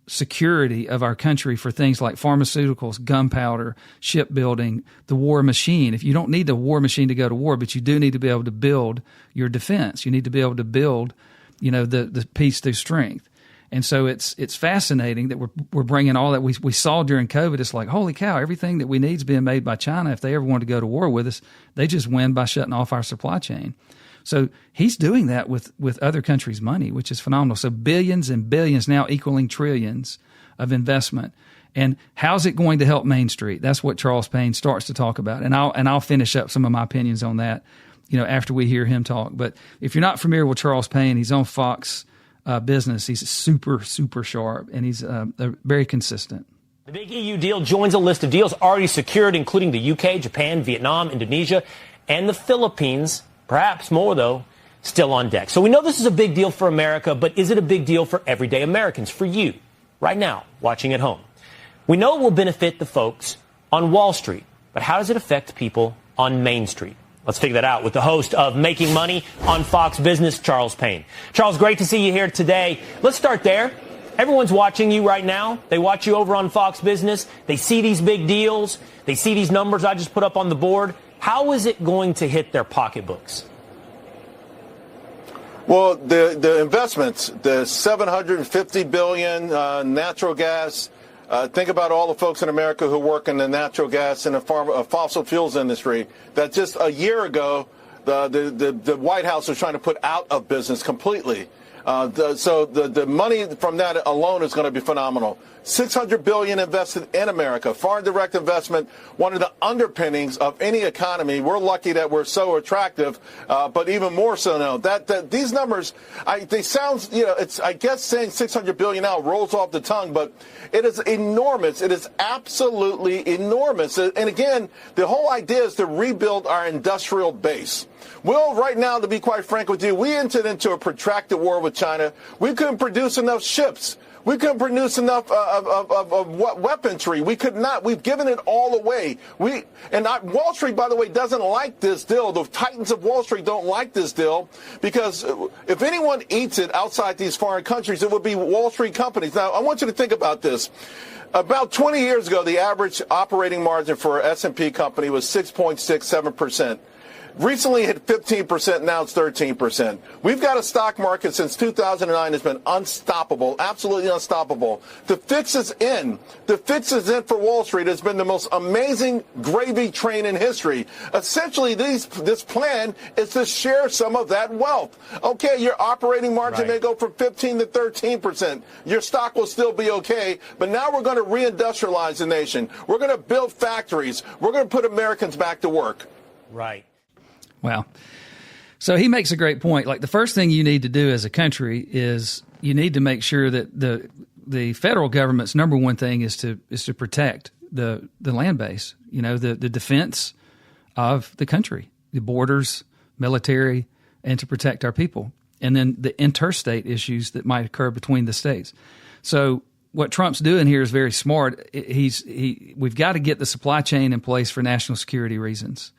security of our country for things like pharmaceuticals, gunpowder, shipbuilding, the war machine. If you don't need the war machine to go to war, but you do need to be able to build your defense. You need to be able to build, the peace through strength. And so it's fascinating that we're bringing all that we saw during COVID. It's like, holy cow, everything that we need is being made by China. If they ever wanted to go to war with us, they just win by shutting off our supply chain. So he's doing that with other countries' money, which is phenomenal. So billions and billions now equaling trillions of investment. And how's it going to help Main Street? That's what Charles Payne starts to talk about. And I'll finish up some of my opinions on that, after we hear him talk. But if you're not familiar with Charles Payne, he's on Fox Business. He's super, super sharp, and he's very consistent. The big EU deal joins a list of deals already secured, including the UK, Japan, Vietnam, Indonesia, and the Philippines. Perhaps more, though, still on deck. So we know this is a big deal for America, but is it a big deal for everyday Americans, for you, right now, watching at home? We know it will benefit the folks on Wall Street, but how does it affect people on Main Street? Let's figure that out with the host of Making Money on Fox Business, Charles Payne. Charles, great to see you here today. Let's start there. Everyone's watching you right now. They watch you over on Fox Business. They see these big deals. They see these numbers I just put up on the board. How is it going to hit their pocketbooks? Well, the investments, the $750 billion natural gas. Think about all the folks in America who work in the natural gas and the fossil fuels industry that just a year ago, the White House was trying to put out of business completely. So the money from that alone is going to be phenomenal. $600 billion invested in America, foreign direct investment, one of the underpinnings of any economy. We're lucky that we're so attractive, but even more so now. That these numbers, they sound, it's, I guess saying $600 billion now rolls off the tongue, but it is enormous. It is absolutely enormous. And again, the whole idea is to rebuild our industrial base. Well, right now, to be quite frank with you, we entered into a protracted war with China. We couldn't produce enough ships. We couldn't produce enough of weaponry. We could not. We've given it all away. Wall Street, by the way, doesn't like this deal. The titans of Wall Street don't like this deal because if anyone eats it outside these foreign countries, it would be Wall Street companies. Now, I want you to think about this. About 20 years ago, the average operating margin for an S&P company was 6.67%. Recently hit 15%, now it's 13%. We've got a stock market since 2009 has been unstoppable, absolutely unstoppable. The fix is in. The fix is in for Wall Street. It's been the most amazing gravy train in history. Essentially, this plan is to share some of that wealth. Okay, your operating margin may go from 15 to 13%. Your stock will still be okay, but now we're going to reindustrialize the nation. We're going to build factories. We're going to put Americans back to work. Right. Wow. So he makes a great point. Like, the first thing you need to do as a country is you need to make sure that the federal government's number one thing is to protect the land base, the defense of the country, the borders, military, and to protect our people. And then the interstate issues that might occur between the states. So what Trump's doing here is very smart. We've got to get the supply chain in place for national security reasons.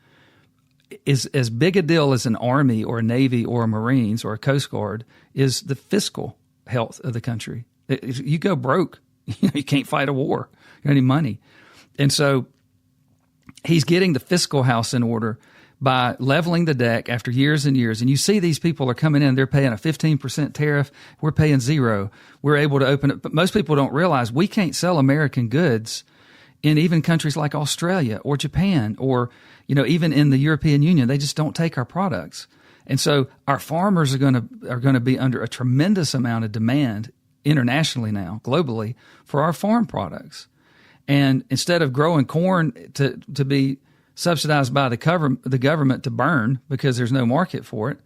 Is as big a deal as an Army or a Navy or a Marines or a Coast Guard is the fiscal health of the country. You go broke, you can't fight a war. You don't have any money. And so he's getting the fiscal house in order by leveling the deck after years and years. And you see these people are coming in, they're paying a 15% tariff. We're paying 0. We're able to open it. But most people don't realize we can't sell American goods in even countries like Australia or Japan or, even in the European Union. They just don't take our products. And so our farmers are going to be under a tremendous amount of demand internationally now, globally, for our farm products. And instead of growing corn to be subsidized by the government to burn because there's no market for it,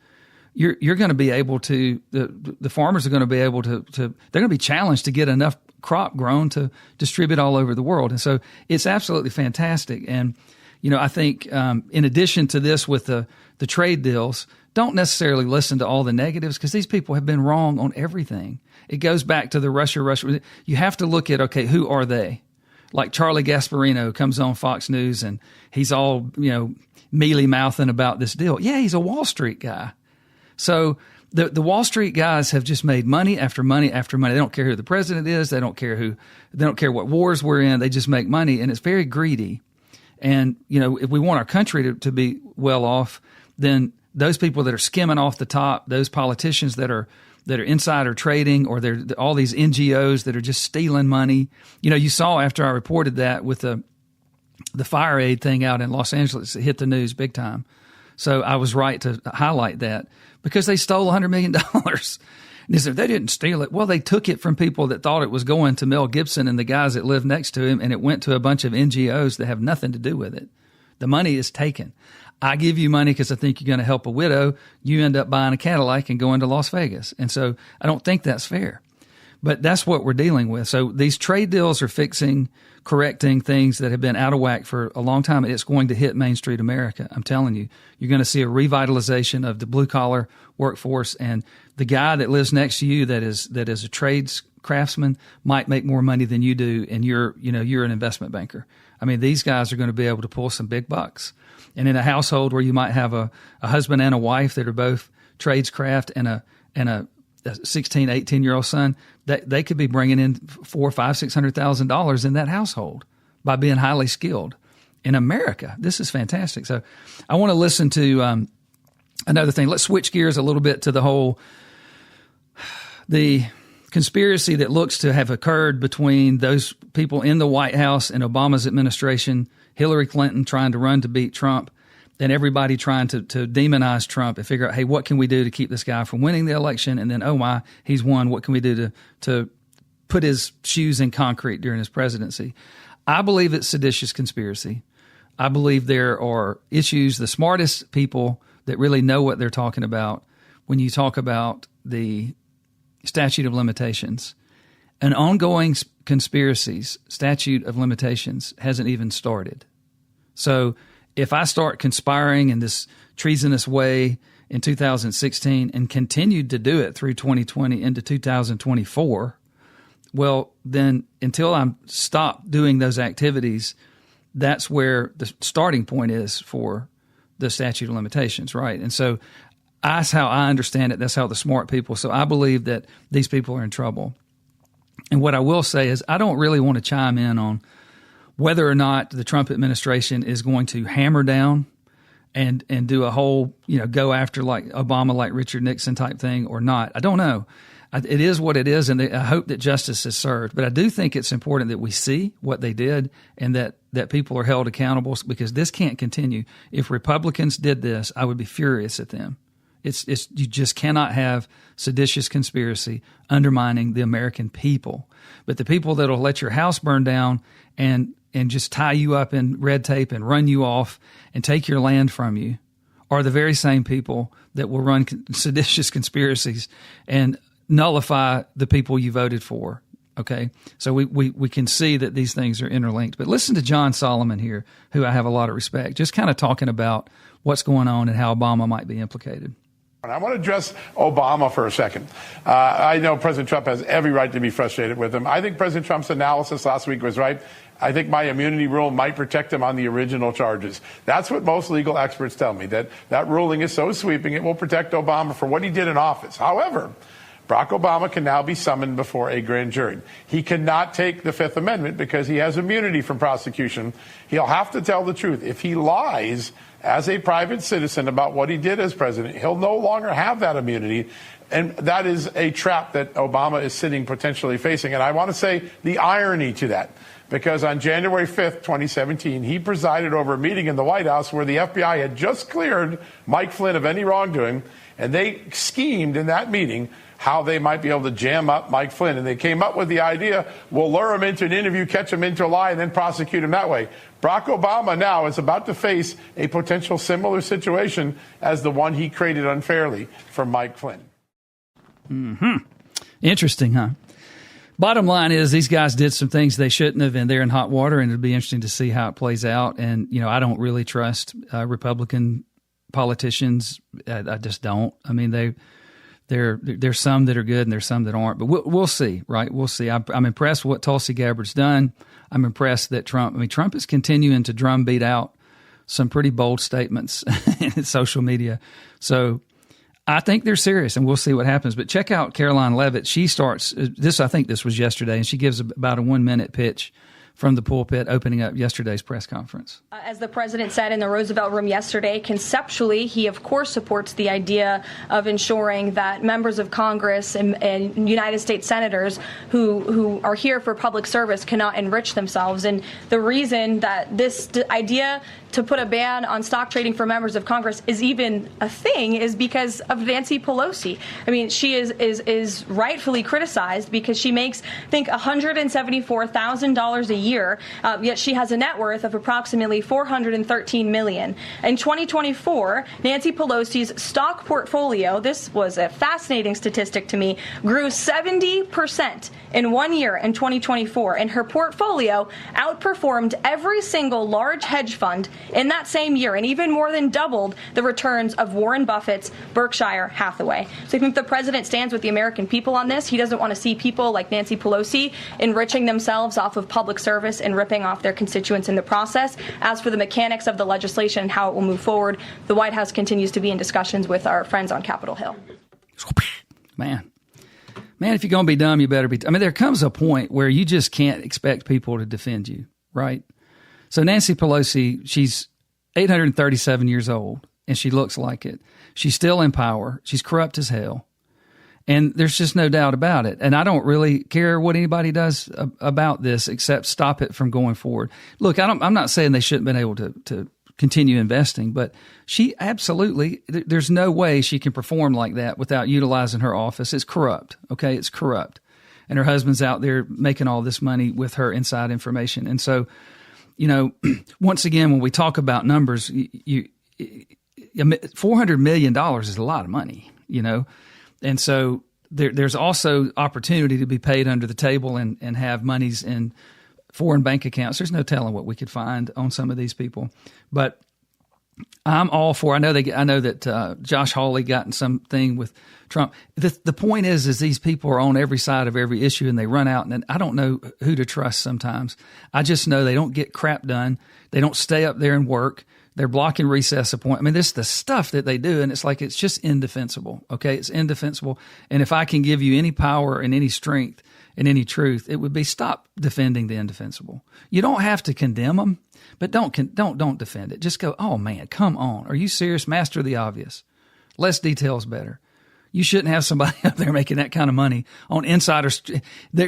you're going to be able to, the farmers are going to be able to they're going to be challenged to get enough crop grown to distribute all over the world. And so it's absolutely fantastic. And, I think in addition to this with the trade deals, don't necessarily listen to all the negatives because these people have been wrong on everything. It goes back to the Russia. You have to look at, okay, who are they? Like Charlie Gasparino comes on Fox News and he's all, mealy-mouthing about this deal. Yeah, he's a Wall Street guy. So the Wall Street guys have just made money after money after money. They don't care who the president is. They don't care what wars we're in. They just make money, and it's very greedy. And, if we want our country to be well off, then those people that are skimming off the top, those politicians that are insider trading, or they're all these NGOs that are just stealing money. You saw after I reported that with the fire aid thing out in Los Angeles, it hit the news big time. So I was right to highlight that because they stole $100 million. And they said they didn't steal it. Well, they took it from people that thought it was going to Mel Gibson and the guys that live next to him, and it went to a bunch of NGOs that have nothing to do with it. The money is taken. I give you money because I think you're going to help a widow. You end up buying a Cadillac and going to Las Vegas. And so I don't think that's fair. But that's what we're dealing with. So these trade deals are correcting things that have been out of whack for a long time. It's going to hit Main Street America. I'm telling you, you're going to see a revitalization of the blue collar workforce, and the guy that lives next to you that is a trades craftsman might make more money than you do, and you're an investment banker. I mean, these guys are going to be able to pull some big bucks. And in a household where you might have a husband and a wife that are both tradescraft and a 16, 18-year-old son, that they could be bringing in $400,000, $500,000, $600,000 in that household by being highly skilled. In America, this is fantastic. So I want to listen to another thing. Let's switch gears a little bit to the conspiracy that looks to have occurred between those people in the White House and Obama's administration, Hillary Clinton trying to run to beat Trump, and everybody trying to demonize Trump and figure out, hey, what can we do to keep this guy from winning the election? And then, oh my, he's won. What can we do to put his shoes in concrete during his presidency? I believe it's seditious conspiracy. I believe there are issues. The smartest people that really know what they're talking about, when you talk about the statute of limitations, an ongoing conspiracy's statute of limitations hasn't even started. So if I start conspiring and this treasonous way in 2016 and continued to do it through 2020 into 2024, well, then until I'm stopped doing those activities, that's where the starting point is for the statute of limitations, right? And so that's how I understand it. That's how the smart people. So I believe that these people are in trouble. And what I will say is I don't really want to chime in on whether or not the Trump administration is going to hammer down and do a whole, go after like Obama, like Richard Nixon type thing or not. I don't know. It is what it is, and I hope that justice is served. But I do think it's important that we see what they did and that people are held accountable, because this can't continue. If Republicans did this, I would be furious at them. It's you just cannot have seditious conspiracy undermining the American people. But the people that will let your house burn down and just tie you up in red tape and run you off and take your land from you are the very same people that will run seditious conspiracies and nullify the people you voted for. Okay. So we can see that these things are interlinked. But listen to John Solomon here, who I have a lot of respect, just kind of talking about what's going on and how Obama might be implicated. I want to address Obama for a second. I know President Trump has every right to be frustrated with him. I think President Trump's analysis last week was right. I think my immunity rule might protect him on the original charges. That's what most legal experts tell me, that ruling is so sweeping it will protect Obama for what he did in office. However, Barack Obama can now be summoned before a grand jury. He cannot take the Fifth Amendment because he has immunity from prosecution. He'll have to tell the truth. If he lies as a private citizen about what he did as president, he'll no longer have that immunity. And that is a trap that Obama is sitting potentially facing. And I want to say the irony to that, because on January 5th, 2017, he presided over a meeting in the White House where the FBI had just cleared Mike Flynn of any wrongdoing, and they schemed in that meeting how they might be able to jam up Mike Flynn. And they came up with the idea, we'll lure him into an interview, catch him into a lie, and then prosecute him that way. Barack Obama now is about to face a potential similar situation as the one he created unfairly for Mike Flynn. Mm-hmm. Interesting, huh? Bottom line is these guys did some things they shouldn't have, and they're in hot water, and it'll be interesting to see how it plays out. And, I don't really trust Republican politicians. I just don't. I mean, there's some that are good and there's some that aren't, but we'll see, right? We'll see. I'm impressed with what Tulsi Gabbard's done. I'm impressed that Trump is continuing to drumbeat out some pretty bold statements in social media. So I think they're serious, and we'll see what happens. But check out Caroline Leavitt. She starts this. I think this was yesterday, and she gives about a 1-minute pitch from the pulpit opening up yesterday's press conference. As the president said in the Roosevelt Room yesterday, conceptually, he, of course, supports the idea of ensuring that members of Congress and United States senators who are here for public service cannot enrich themselves. And the reason that this idea to put a ban on stock trading for members of Congress is even a thing is because of Nancy Pelosi. I mean, she is rightfully criticized because she makes, I think, $174,000 a year, yet she has a net worth of approximately $413 million. In 2024, Nancy Pelosi's stock portfolio, this was a fascinating statistic to me, grew 70% in 1 year in 2024, and her portfolio outperformed every single large hedge fund in that same year, and even more than doubled the returns of Warren Buffett's Berkshire Hathaway. So I think the president stands with the American people on this. He doesn't want to see people like Nancy Pelosi enriching themselves off of public service and ripping off their constituents in the process. As for the mechanics of the legislation and how it will move forward, the White House continues to be in discussions with our friends on Capitol Hill. Man, if you're going to be dumb, you better be. There comes a point where you just can't expect people to defend you, right? So Nancy Pelosi, she's 837 years old, and she looks like it. She's still in power. She's corrupt as hell. And there's just no doubt about it. And I don't really care what anybody does about this except stop it from going forward. Look, I'm not saying they shouldn't have been able to continue investing, but she absolutely, there's no way she can perform like that without utilizing her office. It's corrupt, okay? It's corrupt. And her husband's out there making all this money with her inside information. And so, once again, when we talk about numbers, $400 million is a lot of money, And so there's also opportunity to be paid under the table and have monies in foreign bank accounts. There's no telling what we could find on some of these people. But I'm all for. I know that Josh Hawley got in something with Trump. The point is these people are on every side of every issue, and they run out. And I don't know who to trust sometimes. I just know they don't get crap done. They don't stay up there and work. They're blocking recess appointments. I mean, this is the stuff that they do, and it's like it's just indefensible. Okay, it's indefensible. And if I can give you any power and any strength and any truth, it would be stop defending the indefensible. You don't have to condemn them. But don't defend it. Just go, oh, man, come on. Are you serious? Master the obvious. Less details better. You shouldn't have somebody up there making that kind of money on insiders.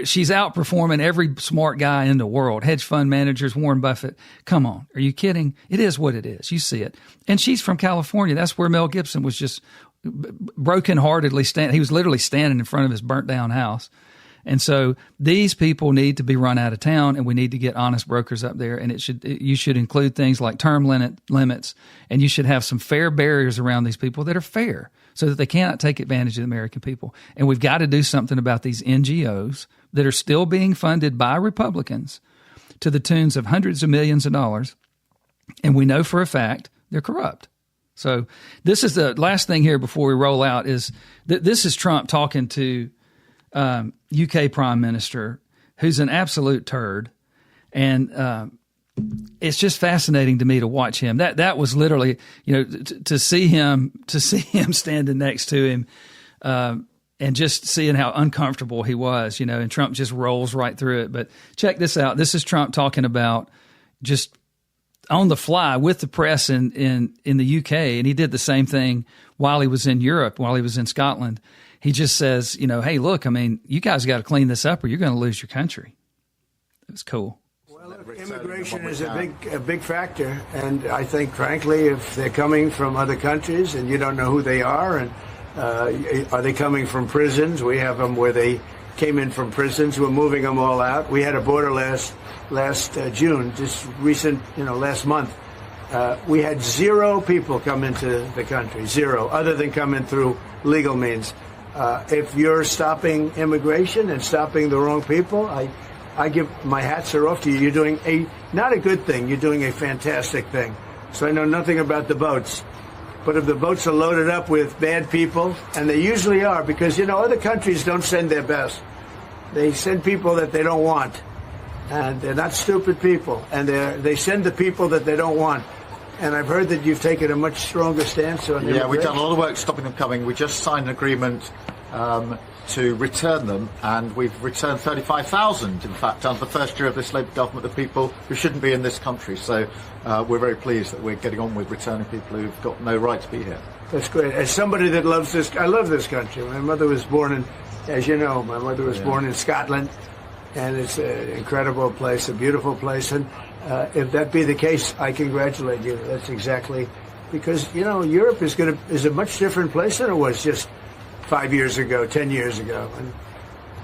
She's outperforming every smart guy in the world. Hedge fund managers, Warren Buffett. Come on. Are you kidding? It is what it is. You see it. And she's from California. That's where Mel Gibson was just brokenheartedly standing. He was literally standing in front of his burnt down house. And so these people need to be run out of town, and we need to get honest brokers up there. And you should include things like term limits, and you should have some fair barriers around these people that are fair so that they cannot take advantage of the American people. And we've got to do something about these NGOs that are still being funded by Republicans to the tunes of hundreds of millions of dollars. And we know for a fact they're corrupt. So this is the last thing here before we roll out is that this is Trump talking to UK Prime Minister, who's an absolute turd, and it's just fascinating to me to watch him. That was literally, to see him standing next to him, and just seeing how uncomfortable he was, and Trump just rolls right through it. But check this out. This is Trump talking about just on the fly with the press in the UK, and he did the same thing while he was in Europe, while he was in Scotland. He just says, hey, look, I mean, you guys got to clean this up or you're going to lose your country. It was cool. Well, immigration is a big factor. And I think, frankly, if they're coming from other countries and you don't know who they are, and are they coming from prisons? We have them where they came in from prisons. We're moving them all out. We had a border last June, just recent, last month. We had 0 people come into the country, 0, other than coming through legal means. If you're stopping immigration and stopping the wrong people, I give my hats are off to you. You're doing not a good thing. You're doing a fantastic thing. So I know nothing about the boats. But if the boats are loaded up with bad people, and they usually are, because, other countries don't send their best. They send people that they don't want. And they're not stupid people. And they send the people that they don't want. And I've heard that you've taken a much stronger stance on immigration. Yeah, we've done a lot of work stopping them coming. We just signed an agreement to return them, and we've returned 35,000, in fact, under the first year of this Labour government, of people who shouldn't be in this country. So we're very pleased that we're getting on with returning people who've got no right to be here. That's great. As somebody that loves this, I love this country. My mother was born in, as you know, born in Scotland, and it's an incredible place, a beautiful place. And if that be the case, I congratulate you. That's exactly, because, Europe is a much different place than it was just 5 years ago, 10 years ago. And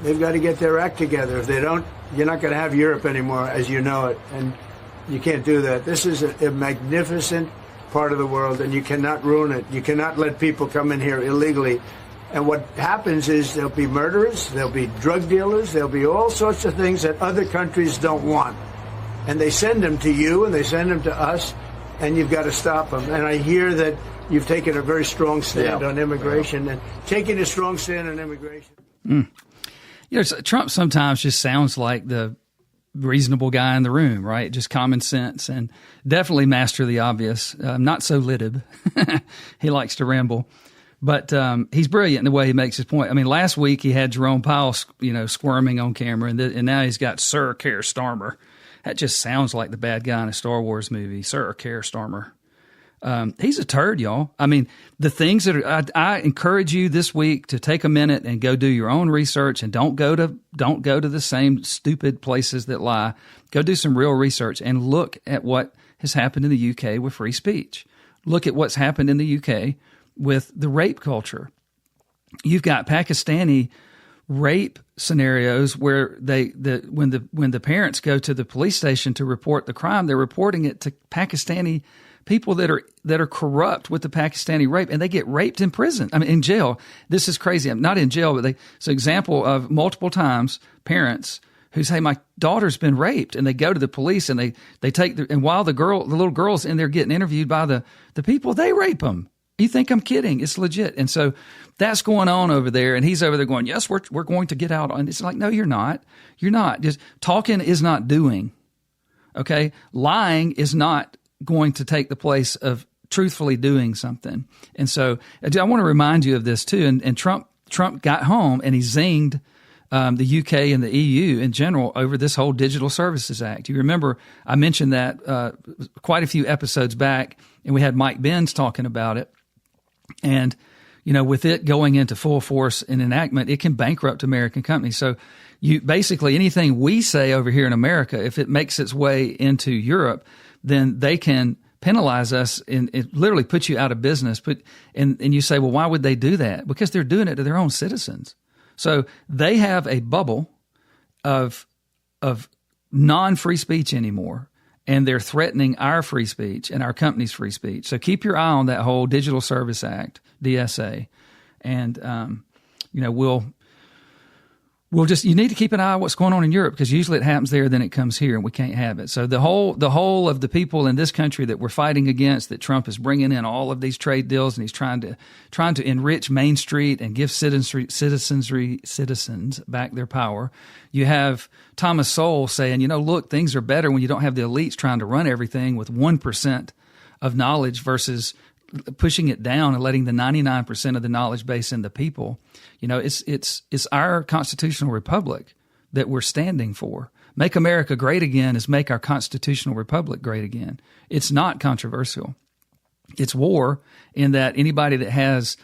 they've got to get their act together. If they don't, you're not going to have Europe anymore as you know it. And you can't do that. This is a magnificent part of the world, and you cannot ruin it. You cannot let people come in here illegally. And what happens is there'll be murderers, there'll be drug dealers, there'll be all sorts of things that other countries don't want. And they send them to you, and they send them to us, and you've got to stop them. And I hear that you've taken a very strong stand on immigration, and taking a strong stand on immigration. Trump sometimes just sounds like the reasonable guy in the room, right? Just common sense, and definitely master the obvious. Not so Lidib. He likes to ramble. But he's brilliant in the way he makes his point. I mean, last week he had Jerome Powell, squirming on camera, and now he's got Sir Keir Starmer. That just sounds like the bad guy in a Star Wars movie, Sir Keir Starmer. He's a turd, y'all. I mean, the things that I encourage you this week to take a minute and go do your own research, and don't go to the same stupid places that lie. Go do some real research and look at what has happened in the UK with free speech. Look at what's happened in the UK with the rape culture. You've got Pakistani rape scenarios where when the parents go to the police station to report the crime, they're reporting it to Pakistani people that are corrupt with the Pakistani rape, and they get raped in prison. I mean, in jail. This is crazy. I'm not in jail, but it's an example of multiple times parents who say, my daughter's been raped, and they go to the police and they take and while the little girl's in there getting interviewed by the people, they rape them. You think I'm kidding? It's legit. And so that's going on over there, and he's over there going, yes, we're going to get out. And it's like, no, you're not. You're not. Just talking is not doing. Okay? Lying is not going to take the place of truthfully doing something. And so I want to remind you of this too. And Trump got home and he zinged the UK and the EU in general over this whole Digital Services Act. You remember I mentioned that quite a few episodes back, and we had Mike Benz talking about it. And, you know, with it going into full force and enactment, it can bankrupt American companies. So you basically anything we say over here in America, if it makes its way into Europe, then they can penalize us and it literally put you out of business. And you say, well, why would they do that? Because they're doing it to their own citizens. So they have a bubble of non-free speech anymore, and they're threatening our free speech and our company's free speech. So keep your eye on that whole Digital Service Act, DSA, and you know we'll just you need to keep an eye on what's going on in Europe, because usually it happens there, then it comes here, and we can't have it. So the whole of the people in this country that we're fighting against, that Trump is bringing in all of these trade deals, and he's trying to enrich Main Street and give citizens back their power. You have Thomas Sowell saying, you know, look, things are better when you don't have the elites trying to run everything with 1% of knowledge versus pushing it down and letting the 99% of the knowledge base in the people. You know, it's our constitutional republic that we're standing for. Make America great again is make our constitutional republic great again. It's not controversial. It's war in that anybody that has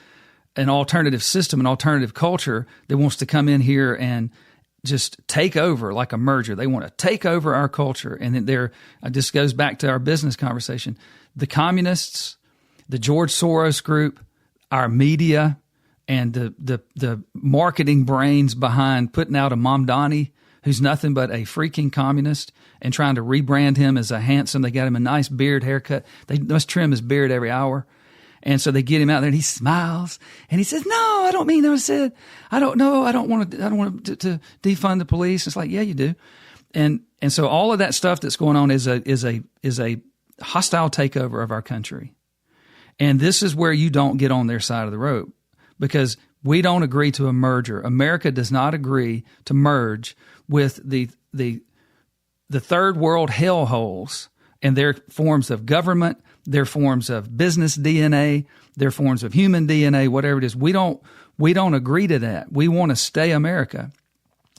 an alternative system, an alternative culture that wants to come in here and just take over like a merger. They want to take over our culture. And then this goes back to our business conversation. The communists, the George Soros group, our media, and the marketing brains behind putting out a Mamdani who's nothing but a freaking communist and trying to rebrand him as a handsome. They got him a nice beard haircut. They must trim his beard every hour. And so they get him out there and he smiles and he says, no, I don't mean what I said. I don't know. I don't want to defund the police. It's like, yeah, you do. And so all of that stuff that's going on is a hostile takeover of our country. And this is where you don't get on their side of the rope, because we don't agree to a merger. America does not agree to merge with the third world hellholes and their forms of government, their forms of business DNA, their forms of human DNA, whatever it is. We don't agree to that. We want to stay America.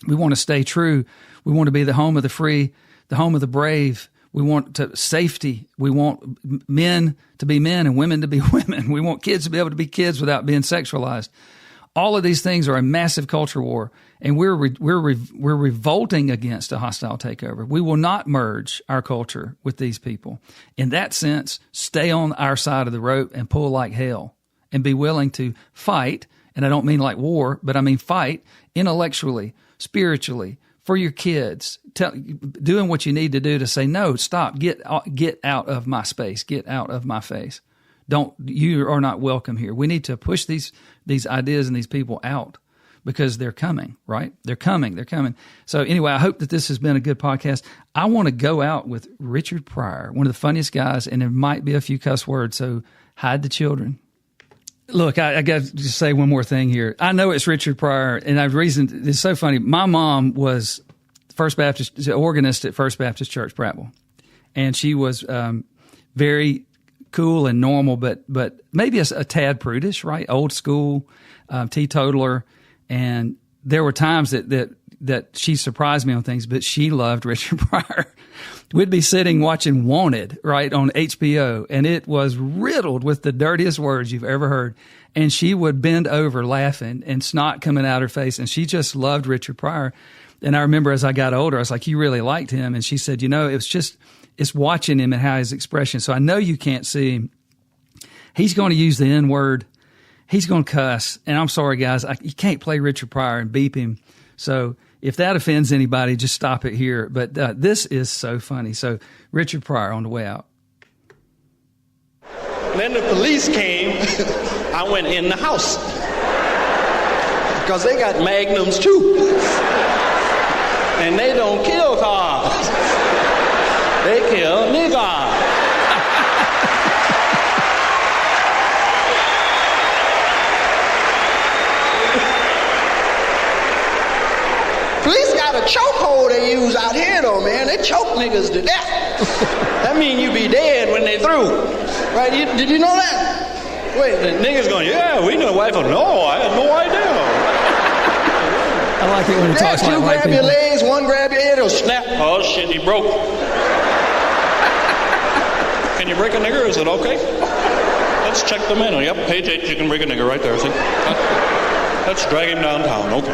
We want to stay true. We want to be the home of the free, the home of the brave. We want safety. We want men to be men and women to be women. We want kids to be able to be kids without being sexualized. All of these things are a massive culture war, and we're revolting against a hostile takeover. We will not merge our culture with these people. In that sense, stay on our side of the rope and pull like hell, and be willing to fight. And I don't mean like war, but I mean fight intellectually, spiritually, for your kids, doing what you need to do to say, no, stop, get out of my space, get out of my face. You are not welcome here. We need to push these ideas and these people out, because they're coming, right? They're coming. So anyway, I hope that this has been a good podcast. I want to go out with Richard Pryor, one of the funniest guys, and there might be a few cuss words, so hide the children. Look, I got to just say one more thing here. I know it's Richard Pryor, and it's so funny. My mom was organist at First Baptist Church, Prattville, and she was very cool and normal, but maybe a tad prudish, right? Old school, teetotaler, and there were times that she surprised me on things, but she loved Richard Pryor. We'd be sitting watching Wanted, right, on HBO, and it was riddled with the dirtiest words you've ever heard. And she would bend over laughing and snot coming out her face, and she just loved Richard Pryor. And I remember as I got older, I was like, you really liked him? And she said, it's watching him and how his expression. So I know you can't see him. He's going to use the N-word. He's going to cuss. And I'm sorry, guys, you can't play Richard Pryor and beep him. So if that offends anybody, just stop it here. But this is so funny. So Richard Pryor on the way out. Then the police came. I went in the house because they got magnums too. And they don't kill cars. They kill niggas. Police got a chokehold they use out here, though, man. They choke niggas to death. That mean you be dead when they through. Right? Did you know that? Wait, the niggas going, yeah, we know wife. No, I had no idea. I like it when he talks like two white grab people. your legs, one grab your head, it'll snap. Oh, shit, he broke. Can you break a nigger? Is it okay? Let's check the menu. Yep, page 8, you can break a nigger right there. See? Let's drag him downtown. Okay.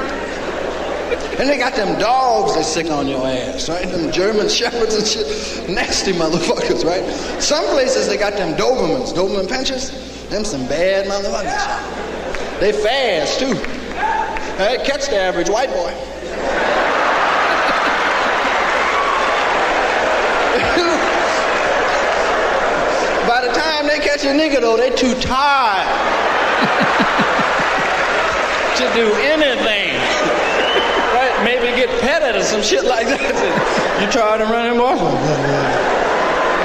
And they got them dogs that sick on your ass, right? Them German shepherds and shit. Nasty motherfuckers, right? Some places they got them Dobermans, Doberman pinchers. Them some bad motherfuckers. They fast, too. They catch the average white boy. By the time they catch a nigga, though, they too tired to do anything. Right? Maybe get petted or some shit like that. You tired of running, boy?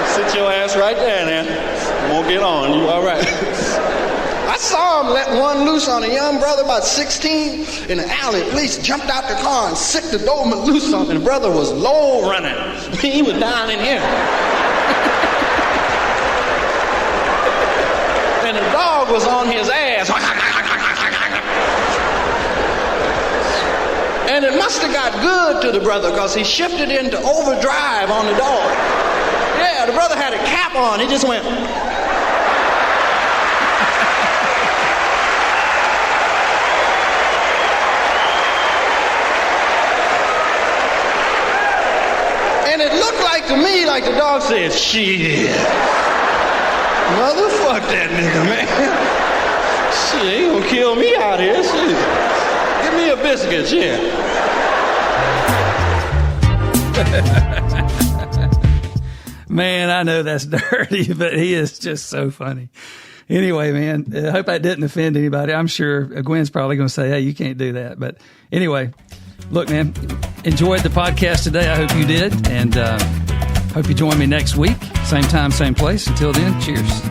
Sit your ass right there, man. Won't get on. You all right? I saw him let one loose on a young brother about 16 in the alley. Police jumped out the car and sicked the Doberman loose on him. And the brother was low running. He was down in here. And the dog was on his ass. And it must have got good to the brother because he shifted into overdrive on the dog. Yeah, the brother had a cap on. He just went... And it looked like to me like the dog said, shit. Motherfuck that nigga, man. Shit, he gonna kill me out here, shit. Give me a biscuit, shit. Man, I know that's dirty, but he is just so funny. Anyway, man, I hope that didn't offend anybody. I'm sure Gwen's probably going to say, hey, you can't do that. But anyway, look, man, enjoyed the podcast today. I hope you did. And hope you join me next week. Same time, same place. Until then, cheers.